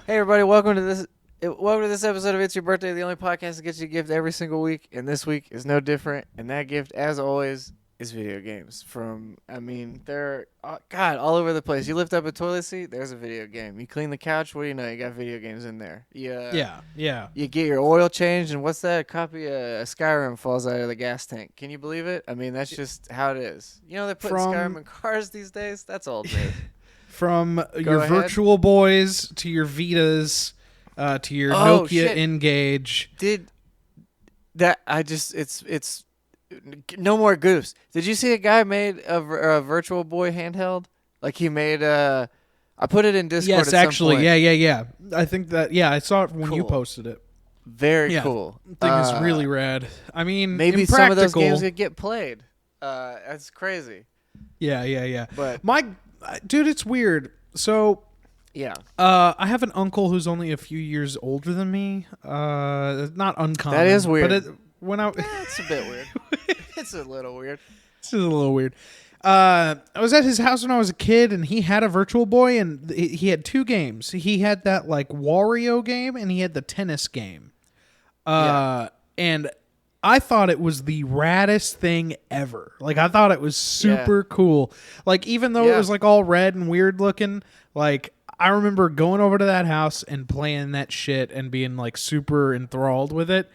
Hey everybody, welcome to this episode of It's Your Birthday, the only podcast that gets you a gift every single week, and this week is no different. And that gift, as always, is video games. They're all over the place. You lift up a toilet seat, there's a video game. You clean the couch, what do you know? You got video games in there. Yeah. You get your oil changed, and what's that? A copy of Skyrim falls out of the gas tank. Can you believe it? I mean, that's just how it is. You know they're putting Skyrim in cars these days. That's old news. From your ahead. Virtual Boys to your Vitas, to your Nokia shit. Engage. It's no more goofs. Did you see a guy made a Virtual Boy handheld? Like he made I put it in Discord. Yes, at some actually, point. yeah. I think that I saw it when you Cool. posted it. Very Yeah. cool. Thing is really rad. I mean, Maybe some of those impractical. games could get played. That's crazy. Yeah. But Dude, it's weird. So, yeah, I have an uncle who's only a few years older than me. Not uncommon. That is weird. But it's a bit weird. It's a little weird. This is a little weird. I was at his house when I was a kid, and he had a Virtual Boy, and he had two games. He had that like Wario game, and he had the tennis game. And I thought it was the raddest thing ever. Like I thought it was super cool. Like even though it was like all red and weird looking, like I remember going over to that house and playing that shit and being like super enthralled with it,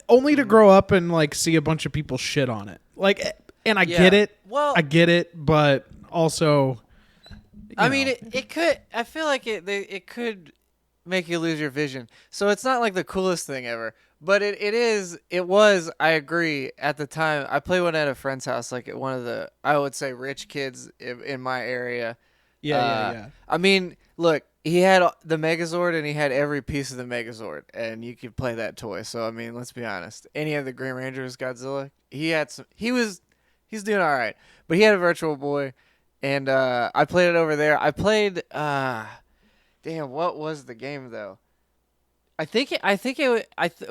only to grow up and like see a bunch of people shit on it. Like, and I get it. Well, I get it, but also, I mean, it could. I feel like it could make you lose your vision. So it's not like the coolest thing ever, but it was. I agree. At the time, I played one at a friend's house, like at one of the, I would say, rich kids in my area. Yeah. I mean, look, he had the Megazord and he had every piece of the Megazord, and you could play that toy. So I mean, let's be honest. Any of the Green Rangers, Godzilla, he had some. He's doing all right, but he had a Virtual Boy, and I played it over there. I played. What was the game though?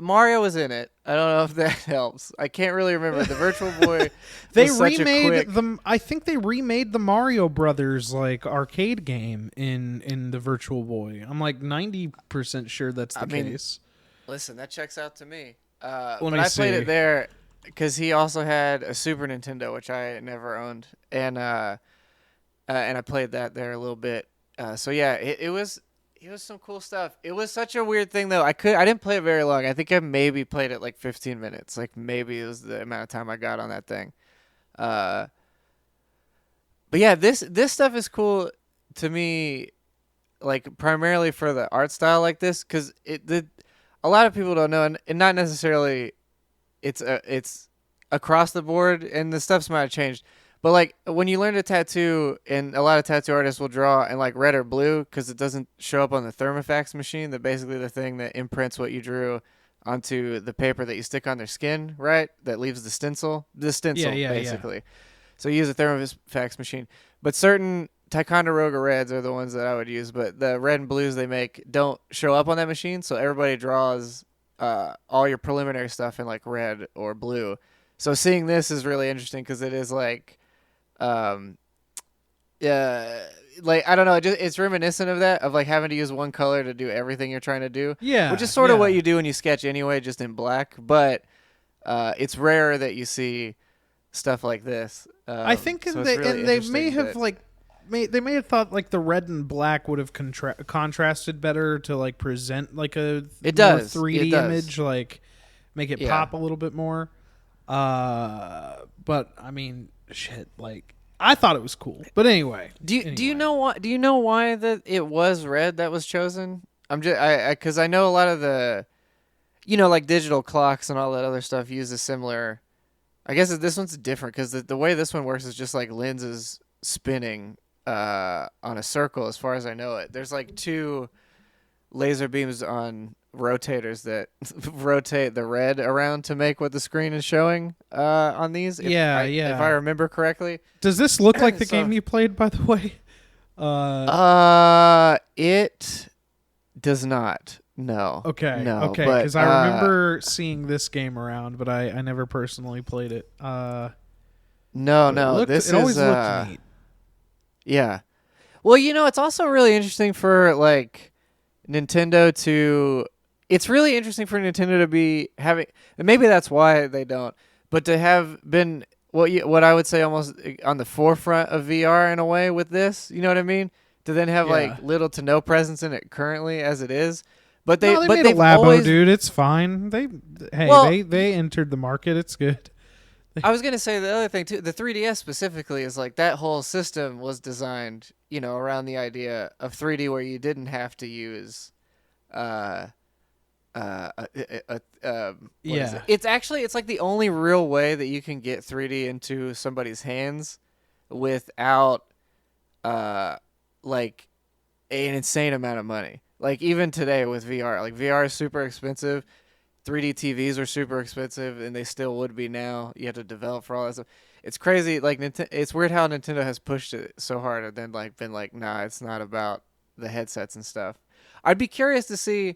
Mario was in it. I don't know if that helps. I can't really remember. The Virtual Boy. They was such a remade quick- them. I think they remade the Mario Brothers like arcade game in the Virtual Boy. I'm like 90% sure that's the case. Listen, that checks out to me. Let but me I see. played it there because he also had a Super Nintendo, which I never owned, and I played that there a little bit. So yeah, it was some cool stuff. It was such a weird thing though. I didn't play it very long. I think I maybe played it like 15 minutes. Like maybe it was the amount of time I got on that thing. But yeah, this stuff is cool to me, like primarily for the art style like this, because a lot of people don't know, and not necessarily it's across the board, and the stuff's might have changed. But like when you learn to tattoo, and a lot of tattoo artists will draw in like red or blue because it doesn't show up on the Thermofax machine, that basically the thing that imprints what you drew onto the paper that you stick on their skin, right? That leaves the stencil, basically. So you use a Thermofax machine. But certain Ticonderoga reds are the ones that I would use, but the red and blues they make don't show up on that machine, so everybody draws all your preliminary stuff in like red or blue. So seeing this is really interesting because it is like like I don't know, it's reminiscent of that, of like having to use one color to do everything you're trying to do. Yeah, which is sort of what you do when you sketch anyway, just in black. But it's rare that you see stuff like this. I think so they may have thought like the red and black would have contrasted better to like present like a It more does. 3D It does. image, like make it pop a little bit more. But I mean, shit, like I thought it was cool. But anyway, Do you know why? Do you know why that it was red that was chosen? Because I know a lot of the, like digital clocks and all that other stuff use a similar. I guess this one's different because the way this one works is just like lenses spinning on a circle. As far as I know it, there's like two laser beams on rotators that rotate the red around to make what the screen is showing on these. If I remember correctly. Does this look like the game you played, by the way? It does not. No. Okay. No. Okay. Because I remember seeing this game around, but I never personally played it. No. It always looked neat. Yeah. Well, it's also really interesting for like Nintendo to. It's really interesting for Nintendo to be having, and maybe that's why they don't, but to have been what I would say almost on the forefront of VR in a way with this. You know what I mean? To then have Yeah. like little to no presence in it currently as it is, but No, they made a they've Labo, always. dude. It's fine. Well, They entered the market. It's good. I was gonna say the other thing too. The 3DS specifically is like that whole system was designed, around the idea of 3D where you didn't have to use, uh, what is it? Yeah. It's like the only real way that you can get 3D into somebody's hands without, like an insane amount of money. Like even today with VR, like VR is super expensive. 3D TVs are super expensive, and they still would be now. You have to develop for all that stuff. It's crazy. Like it's weird how Nintendo has pushed it so hard, and then like been like, nah, it's not about the headsets and stuff. I'd be curious to see,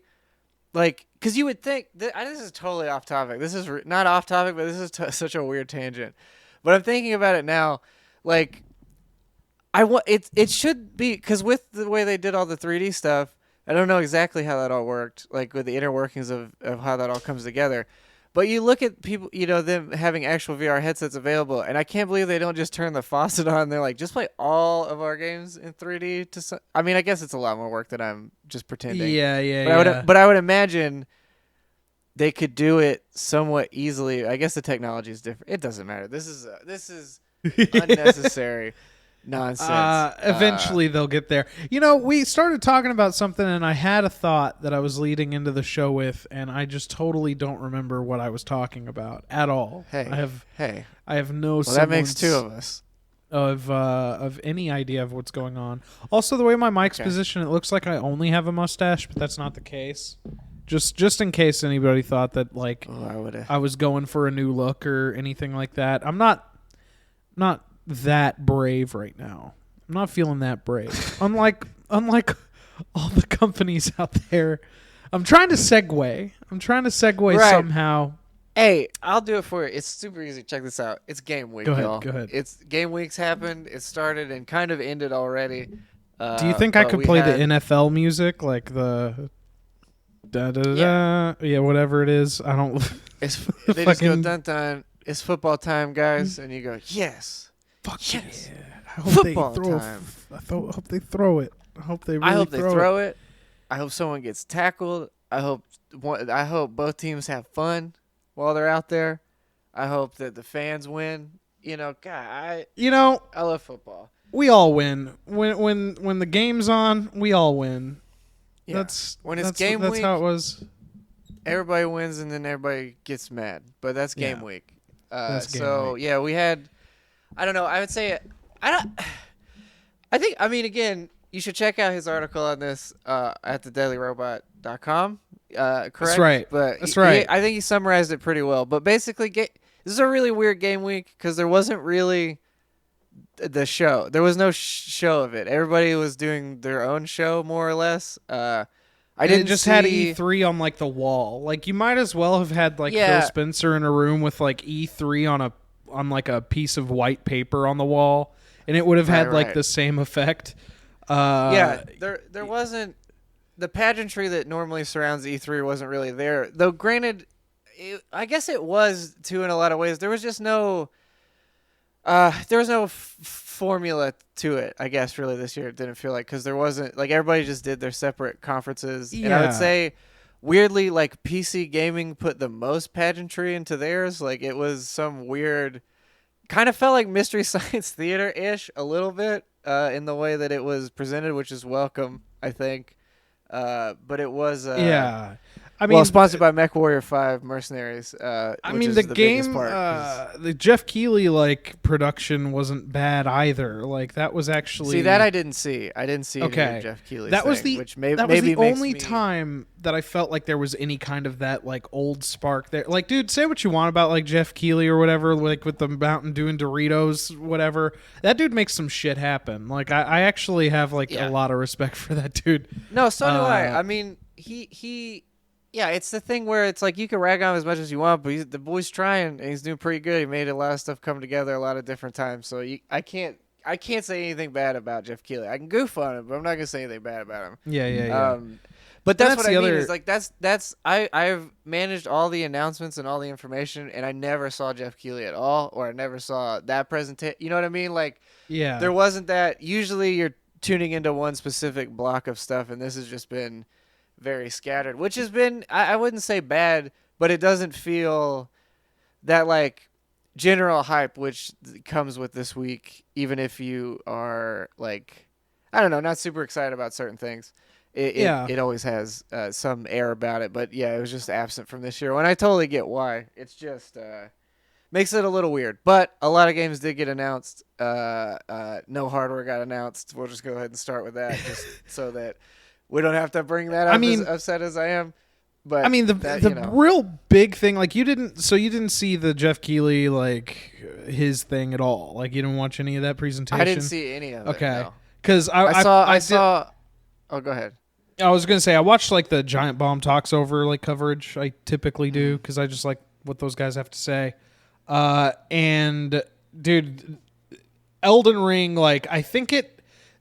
like, because you would think this is totally off topic. This is not off topic, but this is such a weird tangent. But I'm thinking about it now, like, I want it. It should be because with the way they did all the 3D stuff. I don't know exactly how that all worked, like with the inner workings of how that all comes together. But you look at people, them having actual VR headsets available, and I can't believe they don't just turn the faucet on. They're like, just play all of our games in 3D. I mean, I guess it's a lot more work than I'm just pretending. Yeah. But I would imagine they could do it somewhat easily. I guess the technology is different. It doesn't matter. This is unnecessary. Nonsense. Eventually they'll get there. We started talking about something, and I had a thought that I was leading into the show with, and I just totally don't remember what I was talking about at all. Hey, I have no. Well, that makes two of us. Of any idea of what's going on. Also, the way my mic's Okay. positioned, it looks like I only have a mustache, but that's not the case. Just in case anybody thought that like I was going for a new look or anything like that. I'm not that brave right now. I'm not feeling that brave. unlike all the companies out there. I'm trying to segue Right. somehow. Hey, I'll do it for you. It's super easy. Check this out. It's game week, Go ahead, y'all. go ahead. It's game week's happened. It started and kind of ended already. Do you think I but could we play had- the NFL music, like the da da da? Yeah, whatever it is. I don't. It's, they just go fucking- dun dun. It's football time, guys, and you go yes. Fuck Yes. yeah! I hope Football they throw. time. Hope they throw it. I hope they. Really I hope they throw throw it. I hope someone gets tackled. I hope both teams have fun while they're out there. I hope that the fans win. God, I love football. We all win when the game's on. We all win. Yeah. That's When it's that's, game that's week, how it was. everybody wins and then everybody gets mad. But that's game Yeah. week. That's game so week. yeah, we had. I don't know. I would say I don't. I think. I mean, again, you should check out his article on this at thedailyrobot.com. Correct. That's right. But That's right. I think he summarized it pretty well. But basically, this is a really weird game week because there wasn't really the show. There was no show of it. Everybody was doing their own show more or less. I didn't just see, had E3 on like the wall. Like you might as well have had like Yeah. Phil Spencer in a room with like E3 on like a piece of white paper on the wall, and it would have had like right. the same effect. Yeah, there wasn't the pageantry that normally surrounds E3 wasn't really there. Though granted, I guess it was too in a lot of ways. There was just no formula to it. I guess really this year it didn't feel like because there wasn't like everybody just did their separate conferences. And I Yeah. would say weirdly like PC gaming put the most pageantry into theirs. Like it was some weird kind of felt like Mystery Science Theater ish a little bit in the way that it was presented, which is welcome, I think. But it was Yeah, I mean, sponsored by MechWarrior 5 Mercenaries. I which mean, is the biggest game, part, 'cause- the Jeff Keighley like production wasn't bad either. Like that was actually see that I didn't see. I didn't see any Okay. of Jeff Keighley's that was thing, the which maybe that was the makes only me- time that I felt like there was any kind of that like old spark there. Like, dude, say what you want about like Jeff Keighley or whatever, like with the Mountain Dew and Doritos, whatever. That dude makes some shit happen. Like, I actually have like Yeah. a lot of respect for that dude. No, so do I. Uh, I mean, he. Yeah, it's the thing where it's like you can rag on him as much as you want, but the boy's trying and he's doing pretty good. He made a lot of stuff come together a lot of different times. So I can't say anything bad about Jeff Keighley. I can goof on him, but I'm not gonna say anything bad about him. Yeah. But that's that's what I the mean. other- Is like I've managed all the announcements and all the information, and I never saw Jeff Keighley at all, or I never saw that presentation. You know what I mean? Like Yeah. there wasn't that. Usually you're tuning into one specific block of stuff, and this has just been very scattered, which has been I wouldn't say bad, but it doesn't feel that like general hype which comes with this week, even if you are like I don't know, not super excited about certain things. Yeah. It always has some air about it, but yeah, it was just absent from this year. And I totally get why. It's just makes it a little weird. But a lot of games did get announced. No hardware got announced. We'll just go ahead and start with that, just so that we don't have to bring that up. As upset as I am. But I mean, the you know. real big thing, like you didn't see the Jeff Keighley like his thing at all. Like you didn't watch any of that presentation. I didn't see any of it. Okay, No. because I saw. Oh, go ahead. I was gonna say I watched like the Giant Bomb Talks over like coverage. I typically do because I just like what those guys have to say. And dude, Elden Ring, like I think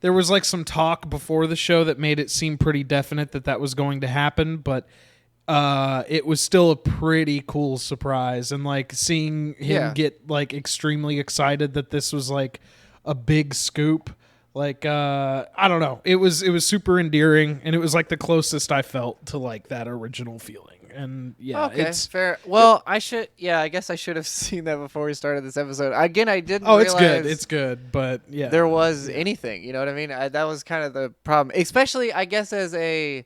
there was like some talk before the show that made it seem pretty definite that was going to happen, but it was still a pretty cool surprise, and like seeing him get like extremely excited that this was like a big scoop. Like I don't know, it was super endearing, and it was like the closest I felt to like that original feeling. And yeah, Okay, it's fair. Well, I guess I should have seen that before we started this episode. Again, I didn't. it's realize good. It's good, but yeah, there was anything. You know what I mean? That was kind of the problem, especially I guess if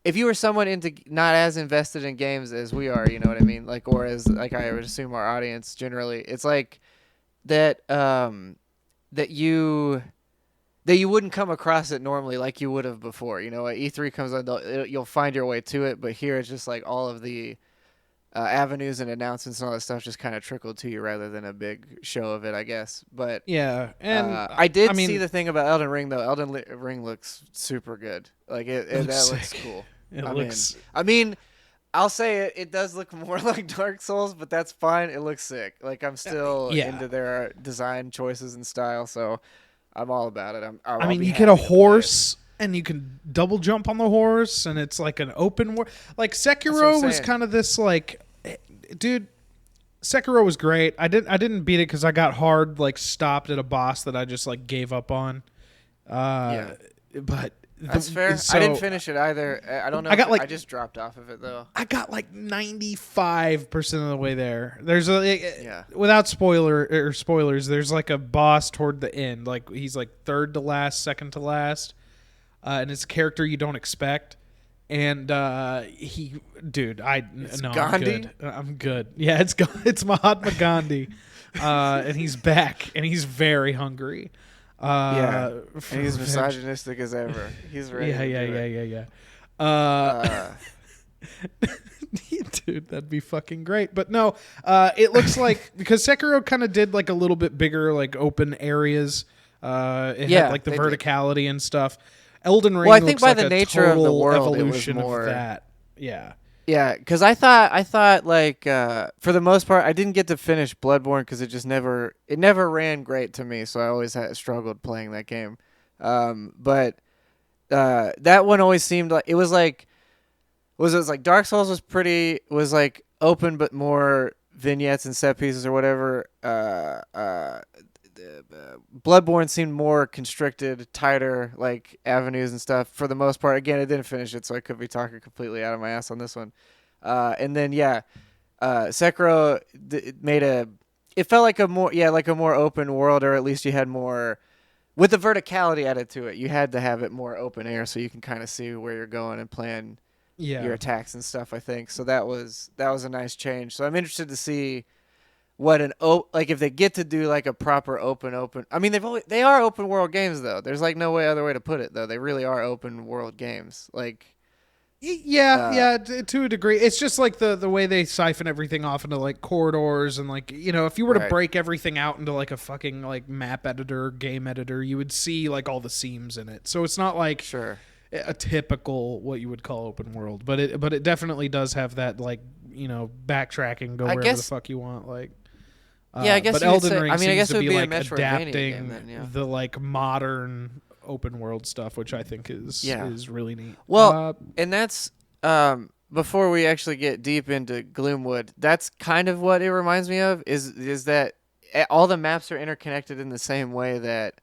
you were someone into not as invested in games as we are. You know what I mean? Like or as like I would assume our audience generally. It's like that that you wouldn't come across it normally like you would have before. You know, E3 comes on, you'll find your way to it, but here it's just like all of the avenues and announcements and all that stuff just kind of trickled to you rather than a big show of it, I guess. But yeah, and I did see the thing about Elden Ring though. Elden Ring looks super good. Like that looks cool. I mean, I'll say it does look more like Dark Souls, but that's fine. It looks sick. Like I'm still into their design choices and style, so I'm all about it. I mean, you get a horse, and you can double jump on the horse, and it's like an open world. Like Sekiro was kind of this like, dude. Sekiro was great. I didn't beat it because I got hard like stopped at a boss that I just like gave up on. But that's fair. So, I didn't finish it either. I don't know. I just dropped off of it though. I got like 95% of the way there. There's without spoilers. There's like a boss toward the end. Like he's like third to last, second to last, and it's a character you don't expect. And It's Gandhi? I'm good. Yeah, it's Mahatma Gandhi, and he's back, and he's very hungry. And he's misogynistic as ever. He's ready. Yeah. Dude, that'd be fucking great. But no, it looks like because Sekiro kind of did like a little bit bigger, like open areas. It had like the verticality and stuff. Elden Ring. Well, I think by like the nature of the world, evolution it was more of that. Yeah. Yeah, because I thought like for the most part I didn't get to finish Bloodborne because it never ran great to me, so I always struggled playing that game. But that one always seemed like it was like Dark Souls was like open but more vignettes and set pieces or whatever. Bloodborne seemed more constricted, tighter, like avenues and stuff for the most part. Again, I didn't finish it, so I could be talking completely out of my ass on this one. And then Sekiro it felt like a more open world, or at least you had more with the verticality added to it. You had to have it more open air so you can kind of see where you're going and plan your attacks and stuff. I think so. That was a nice change. So I'm interested to see what like if they get to do like a proper open. I mean, they are open world games though. There's like no other way to put it though. They really are open world games. Like to a degree. It's just like the way they siphon everything off into like corridors and like, you know, if you were to break everything out into like a fucking like map editor, game editor, you would see like all the seams in it. So it's not like a typical what you would call open world, but it definitely does have that like, you know, backtracking, go wherever the fuck you want, like. I guess. But Elden Ring I mean, I guess seems it to would be be a like Metroidvania adapting game then, the like modern open world stuff, which I think is really neat. Well, and that's before we actually get deep into Gloomwood, that's kind of what it reminds me of. Is that all the maps are interconnected in the same way that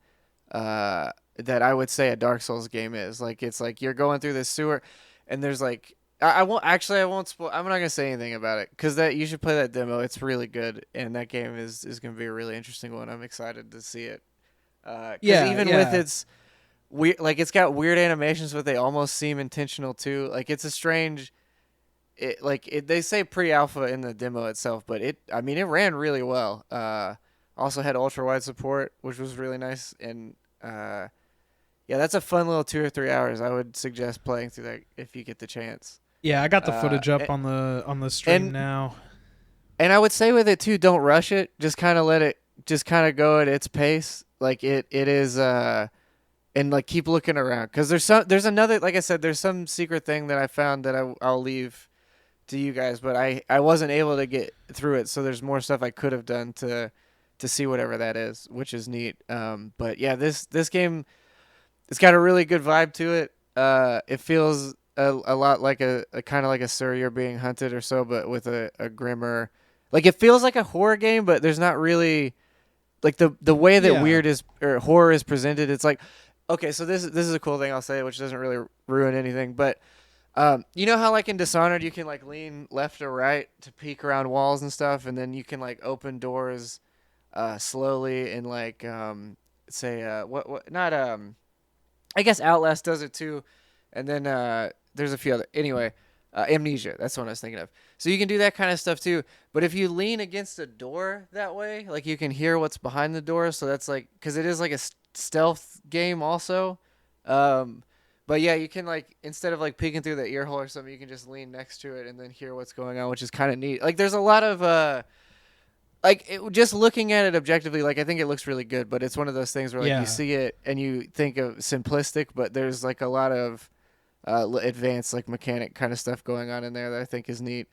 that I would say a Dark Souls game is. Like it's like you're going through this sewer, and there's like I won't actually I won't spoil. I'm not gonna say anything about it because that you should play that demo. It's really good, and that game is gonna be a really interesting one. I'm excited to see it. Even with its weird, like it's got weird animations, but they almost seem intentional too. Like it's a strange. They say pre-alpha in the demo itself, but it ran really well. Also had ultra wide support, which was really nice, and yeah, that's a fun little 2 or 3 hours. I would suggest playing through that if you get the chance. Yeah, I got the footage up on the stream now. And I would say with it too, don't rush it. Just kind of let it just kind of go at its pace. Like it is and like keep looking around cuz there's another, like I said, there's some secret thing that I found that I'll leave to you guys, but I wasn't able to get through it, so there's more stuff I could have done to see whatever that is, which is neat. But yeah, this game, it's got a really good vibe to it. It feels a lot like a kind of like a Sir, You're Being Hunted or so, but with a grimmer. Like it feels like a horror game, but there's not really like the way that weird is or horror is presented. It's like, okay, so this is a cool thing I'll say, which doesn't really ruin anything, but you know how like in Dishonored you can like lean left or right to peek around walls and stuff, and then you can like open doors slowly and like say what not I guess Outlast does it too, and then there's a few other Amnesia, that's what I was thinking of. So you can do that kind of stuff too, but if you lean against a door that way, like you can hear what's behind the door, so that's like because it is like a stealth game also. But yeah, you can like instead of like peeking through the ear hole or something, you can just lean next to it and then hear what's going on, which is kind of neat. Like there's a lot of just looking at it objectively, like I think it looks really good, but it's one of those things where like you see it and you think of simplistic, but there's like a lot of advanced like mechanic kind of stuff going on in there that I think is neat.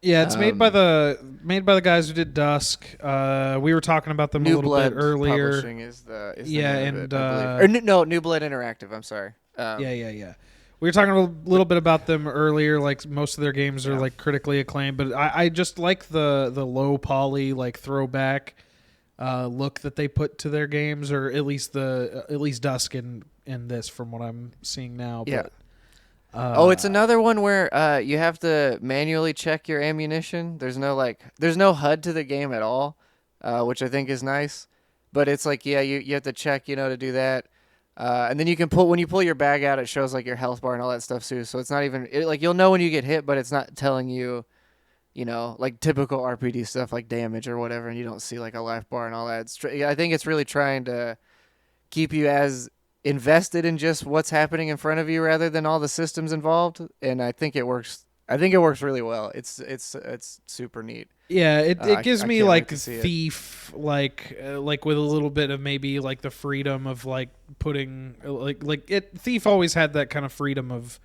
Yeah, it's made by the guys who did Dusk. We were talking about them New a little Blood bit earlier. Publishing is the name of and it, no, New Blood Interactive. I'm sorry. Yeah. We were talking a little bit about them earlier. Like most of their games are like critically acclaimed, but I just like the low poly like throwback look that they put to their games, or at least Dusk in this from what I'm seeing now. Yeah. But, it's another one where you have to manually check your ammunition. There's no HUD to the game at all, which I think is nice. But it's like you have to check to do that. And then you can when you pull your bag out, it shows like your health bar and all that stuff too. So it's not even like you'll know when you get hit, but it's not telling you, like typical RPG stuff like damage or whatever, and you don't see like a life bar and all that. I think it's really trying to keep you as invested in just what's happening in front of you rather than all the systems involved, and I think it works. I think it works really well. It's super neat. Yeah, it gives me like Thief, like with a little bit of maybe like the freedom of like putting Thief always had that kind of freedom of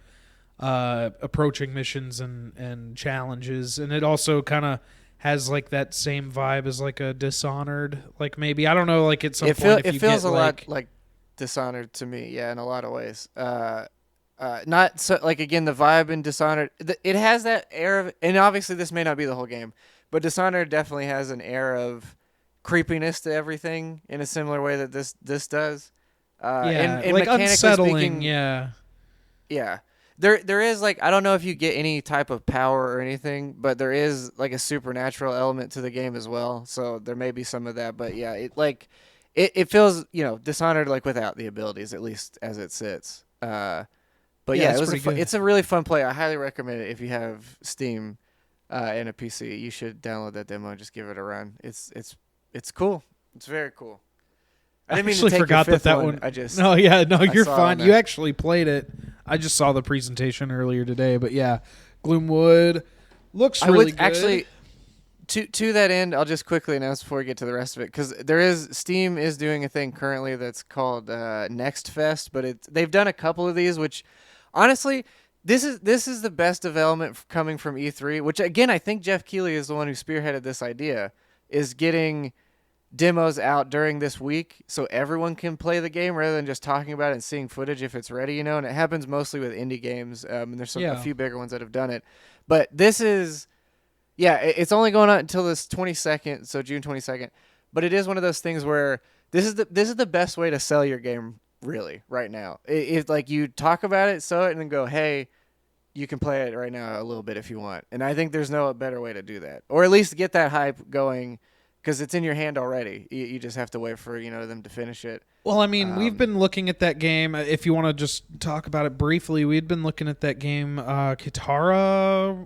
approaching missions and challenges, and it also kind of has like that same vibe as like a Dishonored. Like maybe I don't know, like at some point it feels a lot like Dishonored to me, in a lot of ways. Not so like again the vibe in Dishonored, it has that air of, and obviously this may not be the whole game, but Dishonored definitely has an air of creepiness to everything in a similar way that this does. And like unsettling. Speaking, yeah. There is like I don't know if you get any type of power or anything, but there is like a supernatural element to the game as well. So there may be some of that, but yeah, it feels Dishonored like without the abilities, at least as it sits. But yeah, it's a really fun play. I highly recommend it if you have Steam and a PC. You should download that demo and just give it a run. It's cool. It's very cool. I didn't mean to take forgot your fifth that one. You're fine. You actually played it. I just saw the presentation earlier today, but yeah, Gloomwood looks really good. Actually, to that end, I'll just quickly announce before we get to the rest of it, because Steam is doing a thing currently that's called Next Fest, but they've done a couple of these, which honestly, this is the best development coming from E3, which again I think Jeff Keighley is the one who spearheaded this idea, is getting demos out during this week so everyone can play the game rather than just talking about it and seeing footage if it's ready, and it happens mostly with indie games, and there's a Yeah. few bigger ones that have done it. But this is, yeah, it's only going on until this 22nd, so June 22nd. But it is one of those things where this is the best way to sell your game really right now. It's like you talk about it, sell it, and then go, hey, you can play it right now a little bit if you want. And I think there's no better way to do that, or at least get that hype going, because it's in your hand already. You just have to wait for them to finish it. Well, I mean, we've been looking at that game. If you want to just talk about it briefly, we'd been looking at that game, Kitara.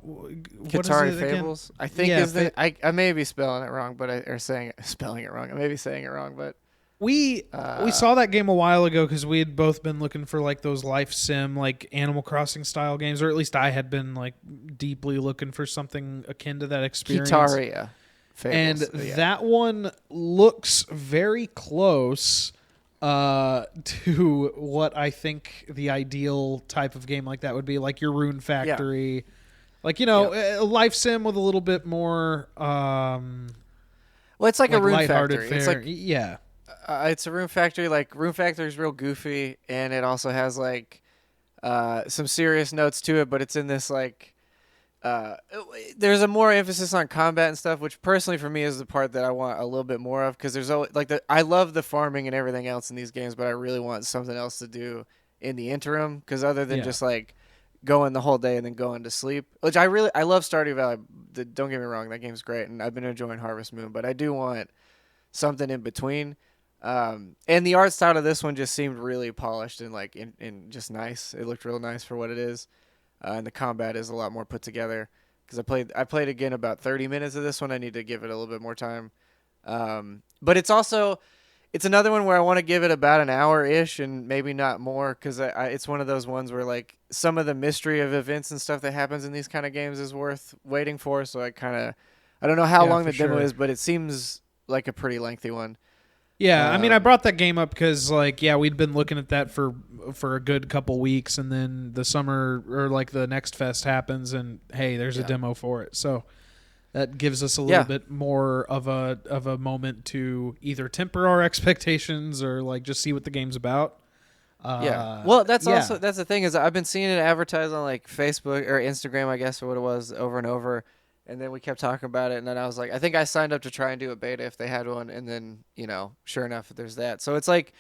Kitari Fables, I think Yeah, is the. I may be spelling it wrong, but spelling it wrong. I may be saying it wrong, but we saw that game a while ago because we had both been looking for like those life sim, like Animal Crossing style games, or at least I had been like deeply looking for something akin to that experience. Kitaria Fables, And that one looks very close to what I think the ideal type of game like that would be, like your Rune Factory, like a life sim with a little bit more. Well, it's like a Rune lighthearted Factory. fare. It's like yeah. It's a Rune Factory. Like Rune Factory is real goofy, and it also has like some serious notes to it. But it's in this like there's a more emphasis on combat and stuff, which personally for me is the part that I want a little bit more of, because there's always like I love the farming and everything else in these games, but I really want something else to do in the interim, because other than just like going the whole day and then going to sleep, which I love Stardew Valley. Don't get me wrong, that game's great, and I've been enjoying Harvest Moon, but I do want something in between. And the art style of this one just seemed really polished and like in just nice. It looked real nice for what it is. And the combat is a lot more put together, because I played again about 30 minutes of this one. I need to give it a little bit more time. But it's another one where I want to give it about an hour ish and maybe not more, because it's one of those ones where like some of the mystery of events and stuff that happens in these kind of games is worth waiting for. So I don't know how long the demo is, but it seems like a pretty lengthy one. Yeah, I mean, I brought that game up because, like, we'd been looking at that for a good couple weeks, and then the summer or like the next fest happens, and hey, there's a demo for it. So that gives us a little bit more of a moment to either temper our expectations or like just see what the game's about. Well, that's the thing, is I've been seeing it advertised on like Facebook or Instagram, I guess, or what it was, over and over. And then we kept talking about it, and then I was like, I think I signed up to try and do a beta if they had one, and then sure enough, there's that. So it's like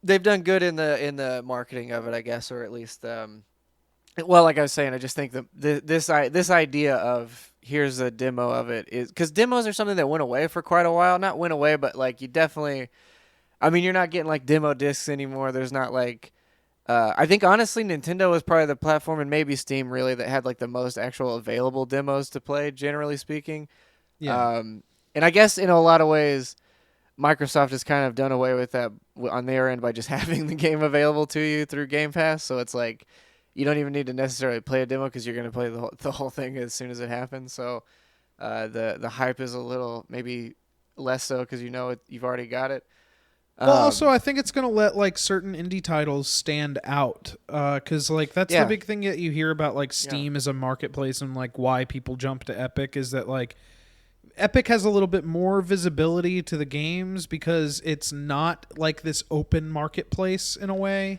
they've done good in the marketing of it, I guess, or at least, well, like I was saying, I just think this idea of here's a demo of it is, because demos are something that went away for quite a while. Not went away, but like you definitely, I mean, you're not getting like demo discs anymore. There's not like. I think honestly Nintendo was probably the platform, and maybe Steam really, that had like the most actual available demos to play, generally speaking. Yeah. And I guess in a lot of ways, Microsoft has kind of done away with that on their end by just having the game available to you through Game Pass. So it's like you don't even need to necessarily play a demo, because you're going to play the whole thing as soon as it happens. So the hype is a little maybe less so, because you've already got it. Well, also, I think it's going to let like certain indie titles stand out, because like that's the big thing that you hear about like Steam as a marketplace, and like why people jump to Epic is that like Epic has a little bit more visibility to the games because it's not like this open marketplace in a way.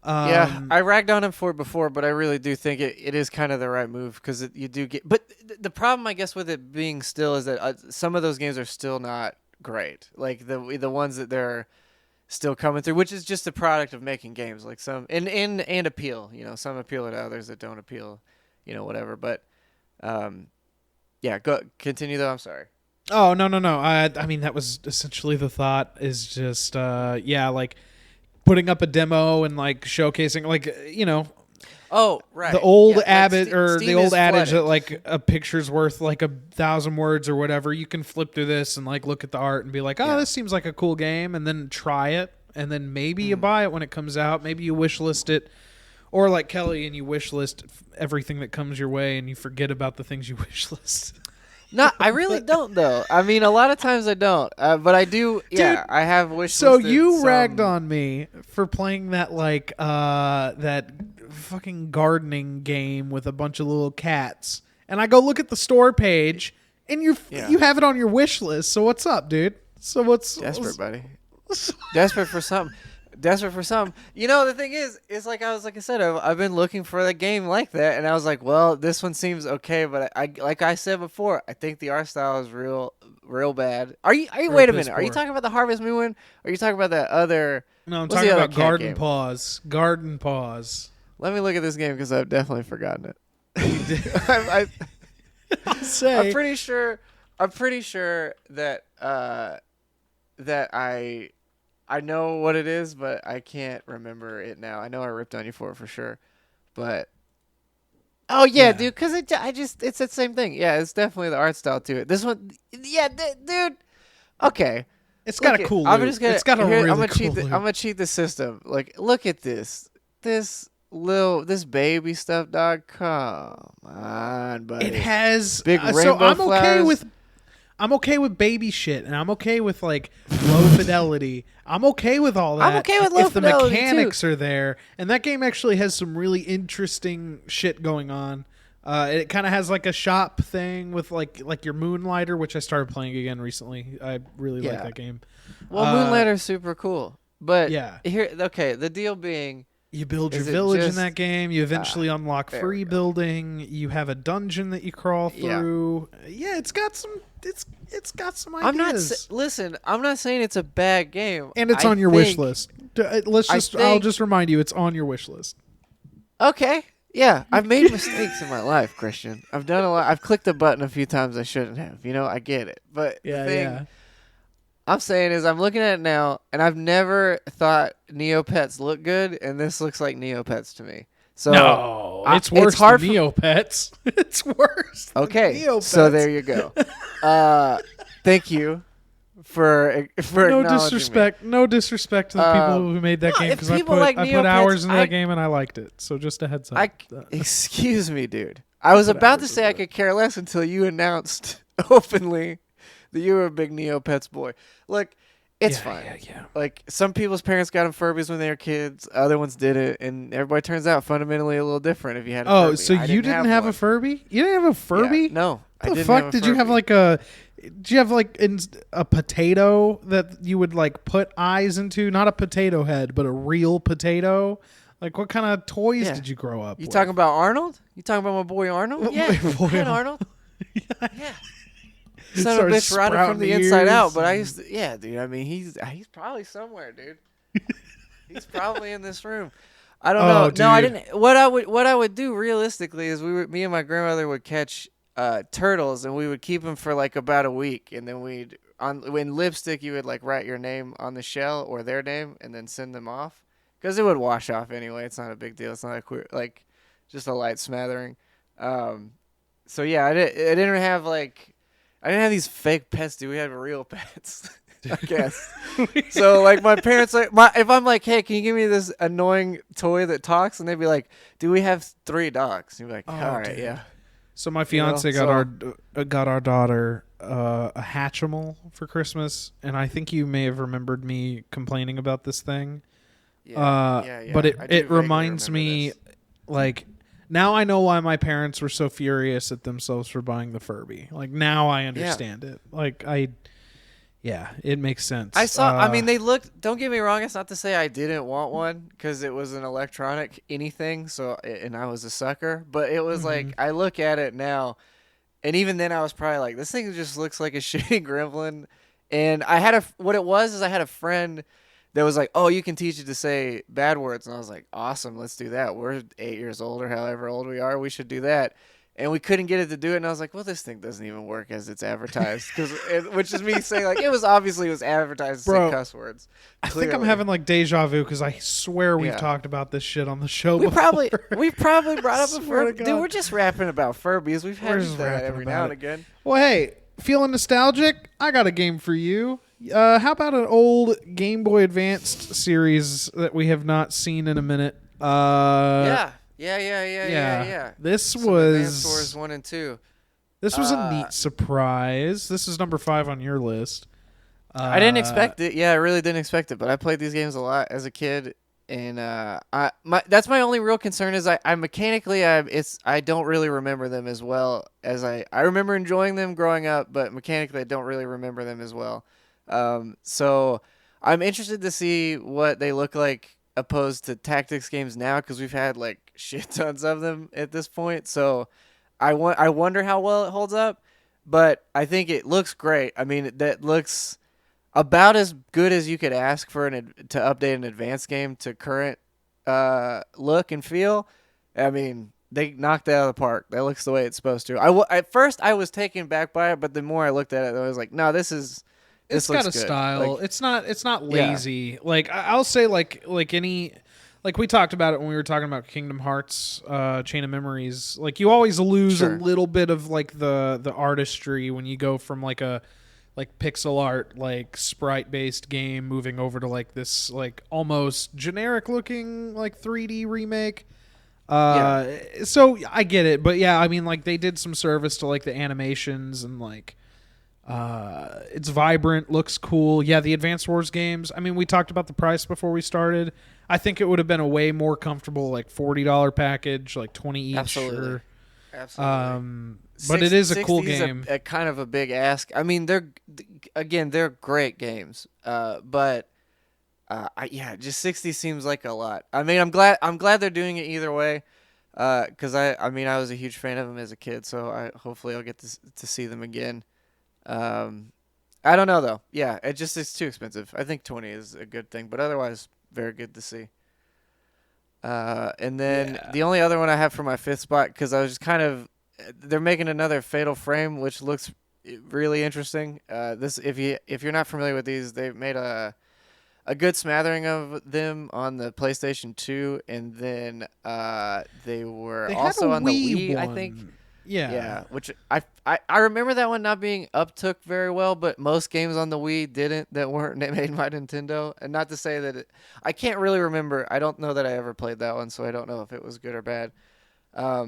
I ragged on him for it before, but I really do think it is kind of the right move, because you do get. But the problem, I guess, with it being still is that some of those games are still not great, like the ones that they're still coming through, which is just a product of making games. Like some and appeal, some appeal to others that don't appeal, whatever. But go continue though. I'm sorry. Oh no. I mean, that was essentially the thought. Is just like putting up a demo and like showcasing, like Oh, right. The old like adage flooded. that like a picture's worth like 1,000 words or whatever. You can flip through this and like look at the art and be like, this seems like a cool game, and then try it, and then maybe you buy it when it comes out. Maybe you wish list it, or like Kelly, and you wish list everything that comes your way, and you forget about the things you wish list. No, I really don't though. I mean, a lot of times I don't, but I do. Yeah, Dude, I have wish. So you ragged on me for playing that like that fucking gardening game with a bunch of little cats, and I go look at the store page, and you have it on your wish list. So what's up, dude? So what's Desperate, buddy. Desperate for something. Desperate for something. You know, the thing is like I said, I've been looking for a game like that, and I was like, well, this one seems okay, but I like I said before, I think the art style is real bad. Are you? Real Wait a piss minute. Are you poor. talking about the Harvest Moon one? Or are you talking about that other? No, I'm what's talking the other about cat Garden game? Paws. Garden Paws. Let me look at this game because I've definitely forgotten it. You did. I'll I'm say. pretty sure. I'm pretty sure that that I know what it is, but I can't remember it now. I know I ripped on you for sure, but oh yeah, dude, because it's the same thing. Yeah, it's definitely the art style to it. This one, yeah, dude. Okay, It's got look a it. cool I'm loop. just gonna. It's got a here, really I'm gonna cool cheat. loop. I'm gonna cheat the system. Like, look at this baby stuff, dog. Come on, buddy. It has Big so rainbow I'm okay flowers. with baby shit, and I'm okay with like low fidelity. I'm okay with all that. I'm okay with low if the fidelity, mechanics are there, and that game actually has some really interesting shit going on. It kind of has like a shop thing with like your Moonlighter, which I started playing again recently. I really like Yeah. that game. Well, Moonlighter's super cool, but yeah. here, okay. The deal being, You build your Is it village in just- that game. You eventually unlock there free we go. building. You have a dungeon that you crawl Yeah. through. Yeah, it's got some. It's got some ideas. I'm not listen. I'm not saying it's a bad game, and it's I on your wish think- list. Let's I just. I'll think- just remind you, it's on your wish list. Okay, yeah, I've made mistakes in my life, Christian. I've done a lot. I've clicked a button a few times I shouldn't have. You know, I get it. But the thing I'm saying is, I'm looking at it now, and I've never thought Neopets look good, and this looks like Neopets to me. So No, it's it's worse hard than for- Neopets. It's worse. than okay, Neopets. so there you go. Thank you for No acknowledging me. disrespect. No disrespect to the people who made that no, game if because I people put like I put Neopets, hours into I- that game and I liked it. So just a heads up. Excuse me, dude. I was about to hours say I into could care less until you announced openly that you were a big Neopets boy. Look, it's fine. Yeah. Like, some people's parents got them Furbies when they were kids, other ones didn't, and everybody turns out fundamentally a little different if you had a Oh, Furby. so I you didn't have a one. Furby? You didn't have a Furby? Yeah, no, I The didn't fuck have a did you have Furby. like a? Did you have like a potato that you would like put eyes into? Not a potato head, but a real potato. Like what kind of toys Yeah. did you grow up? You with? talking about Arnold? You talking about my boy Arnold? My Yeah, boy I had Arnold. Arnold. Yeah. Son of a Started bitch rotted from sprouting the inside out, ears but I and- used to, yeah, dude. I mean, he's probably somewhere, dude. He's probably in this room. I don't Oh, know. No, I dude. didn't. What I would do realistically is me and my grandmother would catch turtles, and we would keep them for like about a week, and then when lipstick you would like write your name on the shell or their name, and then send them off because it would wash off anyway. It's not a big deal. It's not like just a light smattering. So yeah, I didn't have like. I didn't have these fake pets, dude. We had real pets, I guess. So like my parents, if I'm like, hey, can you give me this annoying toy that talks? And they'd be like, do we have 3 dogs? And you'd be like, Oh, all right, dude. yeah. So my fiance know, got our daughter a Hatchimal for Christmas, and I think you may have remembered me complaining about this thing. Yeah. But I do it vaguely reminds remember me, this. like, now I know why my parents were so furious at themselves for buying the Furby. Like, now I understand it. Like, yeah, it makes sense. I saw. I mean, they looked. Don't get me wrong. It's not to say I didn't want one because it was an electronic anything. So and I was a sucker. But it was like I look at it now, and even then I was probably like, this thing just looks like a shitty gremlin. And I had what it was is I had a friend that was like, oh, you can teach it to say bad words, and I was like, awesome, let's do that. We're 8 years old or however old we are. We should do that. And we couldn't get it to do it, and I was like, well, this thing doesn't even work as it's advertised, which is me saying like it was advertised to Bro, say cuss words. I think I'm clearly. having like deja vu because I swear we've Yeah. talked about this shit on the show We before. we probably brought up a Swear to Furby. Dude, God. we're just rapping about Furbies. We've We're had just that rapping every about now and it. again. Well, hey, feeling nostalgic? I got a game for you. How about an old Game Boy Advanced series that we have not seen in a minute? Yeah. This Some was Advanced Wars 1 and 2. a neat surprise. This is number 5 on your list. I didn't expect it. Yeah, I really didn't expect it. But I played these games a lot as a kid, and that's my only real concern is I mechanically I don't really remember them as well as I remember enjoying them growing up, but mechanically I don't really remember them as well. So I'm interested to see what they look like opposed to tactics games now because we've had like shit tons of them at this point. So I wonder how well it holds up, but I think it looks great. I mean, that looks about as good as you could ask for to update an advanced game to current look and feel. I mean, they knocked it out of the park. That looks the way it's supposed to. At first I was taken back by it, but the more I looked at it, I was like, no, It's this got looks a good. style. Like, It's not yeah, lazy. Like I'll say like any like we talked about it when we were talking about Kingdom Hearts Chain of Memories. Like you always lose a sure, little bit of like the artistry when you go from like a like pixel art like sprite based game moving over to like this like almost generic looking like 3D remake. yeah, So I get it, but yeah, I mean like they did some service to like the animations and like it's vibrant, looks cool. Yeah, the Advance Wars games. I mean, we talked about the price before we started. I think it would have been a way more comfortable like $40 package, like 20 each. absolutely, Or, absolutely. but it is a cool 60 is game. a kind of a big ask. I mean, they're great games. But yeah, just 60 seems like a lot. I mean, I'm glad they're doing it either way. Cause I mean, I was a huge fan of them as a kid, so hopefully I'll get to see them again. Um, I don't know though. Yeah, it's too expensive. I think 20 is a good thing, but otherwise, very good to see. And then Yeah. the only other one I have for my fifth spot, because I was just kind of, they're making another Fatal Frame, which looks really interesting. This if you're not familiar with these, they made a good smattering of them on the PlayStation 2, and then they were They had a also on the Wii Wii, I think. one. Yeah. Yeah, which I remember that one not being uptook very well, but most games on the Wii didn't that weren't made by Nintendo. And not to say that I can't really remember. I don't know that I ever played that one, so I don't know if it was good or bad. I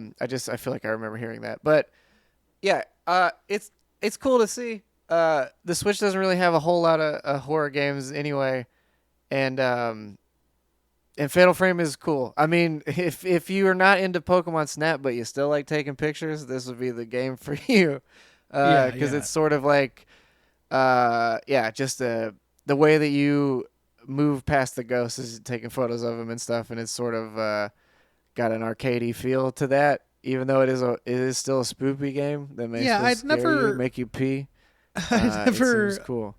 feel like I remember hearing that, but yeah, it's cool to see. The Switch doesn't really have a whole lot of horror games anyway, and and Fatal Frame is cool. I mean, if you are not into Pokemon Snap but you still like taking pictures, this would be the game for you. Yeah, Because yeah. it's sort of like, yeah, just the way that you move past the ghosts is taking photos of them and stuff, and it's sort of got an arcadey feel to that. Even though it is still a spoopy game that may Yeah, still I'd scare you, never make you pee. I'd It seems never cool.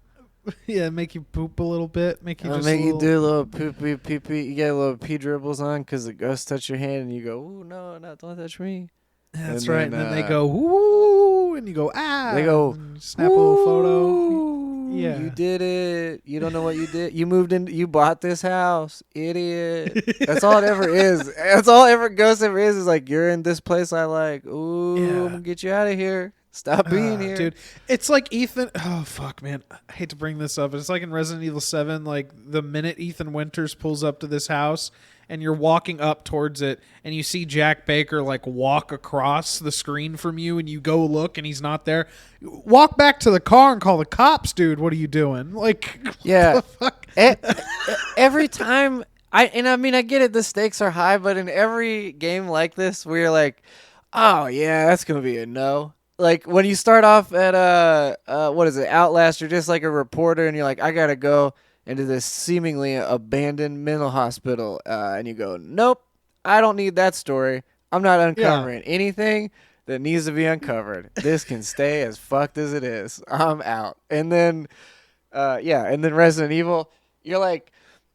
yeah, make you poop a little bit, make you It'll just a make you little do a little pee pee pee. You get a little pee dribbles on because the ghost touch your hand and you go, "Ooh, no, no, don't touch me." That's And right. then And then they go, "Woo!" and you go, "Ah!" they go, and you snap a little photo. "Ooh, you Yeah. did it! You don't know what you did. You moved in. You bought this house, idiot." That's all it ever is. That's all ever ghost ever is like, "You're in this place I like. Ooh, I'm Yeah. gonna get you out of here. Stop being here." Dude, it's like Ethan. Oh fuck, man! I hate to bring this up, but it's like in Resident Evil 7. Like the minute Ethan Winters pulls up to this house, and you're walking up towards it, and you see Jack Baker like walk across the screen from you, and you go look, and he's not there. Walk back to the car and call the cops, dude. What are you doing? Like, Yeah. what the fuck? Every time I mean I get it, the stakes are high, but in every game like this we're like, oh yeah, that's gonna be a no. Like when you start off at what is it, Outlast, you're just like a reporter and you're like, I gotta go into this seemingly abandoned mental hospital, and you go, nope, I don't need that story. I'm not Yeah. uncovering anything that needs to be uncovered. This can stay as fucked as it is. I'm out. And then yeah, and then Resident Evil, you're like,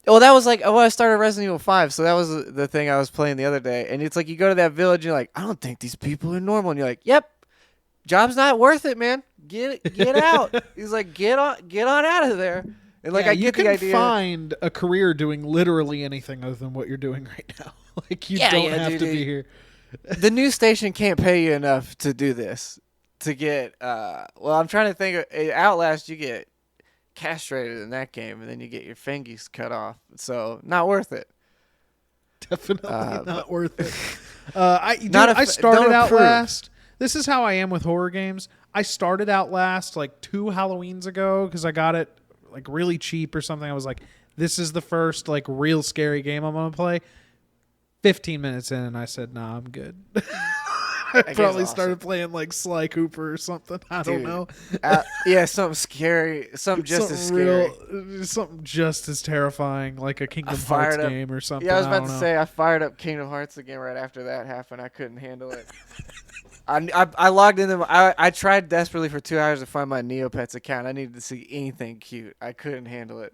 oh, that was like, oh, I started Resident Evil 5, so that was the thing I was playing the other day. And it's like, you go to that village, and you're like, I don't think these people are normal. And you're like, yep, job's not worth it, man. Get out. He's like, get on out of there. And like, Yeah, I you get can the idea. find a career doing literally anything other than what you're doing right now. Like you don't have dude, to be here. the new station can't pay you enough to do this. To get, well, I'm trying to think of, Outlast, you get castrated in that game, and then you get your fingies cut off. So not worth it. Definitely But not worth it. Not I if- started don't out approve. last. This is how I am with horror games. I started out last like 2 Halloweens ago because I got it like really cheap or something. I was like, this is the first like real scary game I'm gonna play. 15 minutes in, and I said, nah, I'm good. I That game's probably awesome. started playing like Sly Cooper or something. I don't Dude. know. Yeah, something scary, something just as Something scary. something just as terrifying, like a Kingdom Hearts fired up. game or something. Yeah, I was I about don't to know. say I fired up Kingdom Hearts again right after that happened. I couldn't handle it. I logged in. I tried desperately for 2 hours to find my Neopets account. I needed to see anything cute. I couldn't handle it.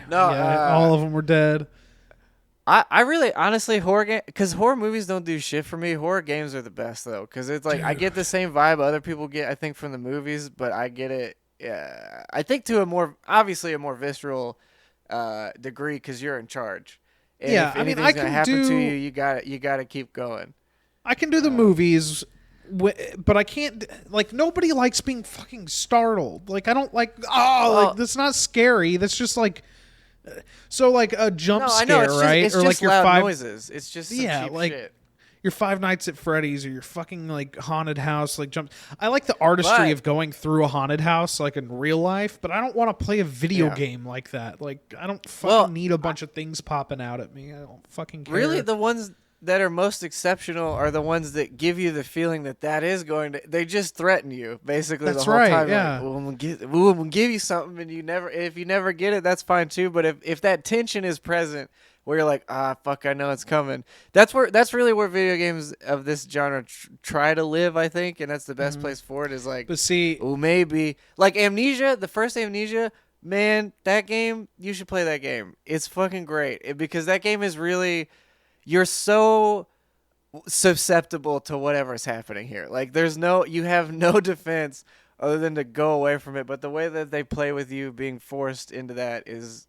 No, Yeah, all of them were dead. I really honestly horror game because horror movies don't do shit for me. Horror games are the best though because it's like I get the same vibe other people get I think from the movies, but I get it. Yeah, I think to a more obviously a more visceral degree because you're in charge. And Yeah, if I mean, anything's I gonna can happen to do you, you gotta keep going. I can do the movies, but I can't. Like nobody likes being fucking startled. Like I don't like. Oh, Well, like that's not scary. That's just like. So like a jump No, I know scare, it's just right? it's or just like your loud five. noises. It's just some Yeah, cheap like shit. your Five Nights at Freddy's or your fucking like haunted house like jump. I like the artistry But- of going through a haunted house like in real life, but I don't want to play a video Yeah. game like that. Like I don't fucking Well, need a bunch of things popping out at me. I don't fucking care. Really, the ones that are most exceptional are the ones that give you the feeling that is going to. They just threaten you basically That's the whole right, time. yeah. Like, we'll give you something, and if you never get it, that's fine too. But if that tension is present, where you're like, fuck, I know it's coming. That's really where video games of this genre try to live, I think, and that's the best place for it. Is like, But see, oh, maybe like Amnesia, the first Amnesia. Man, that game, you should play that game. It's fucking great because that game is really. You're so susceptible to whatever's happening here. Like you have no defense other than to go away from it. But the way that they play with you being forced into that is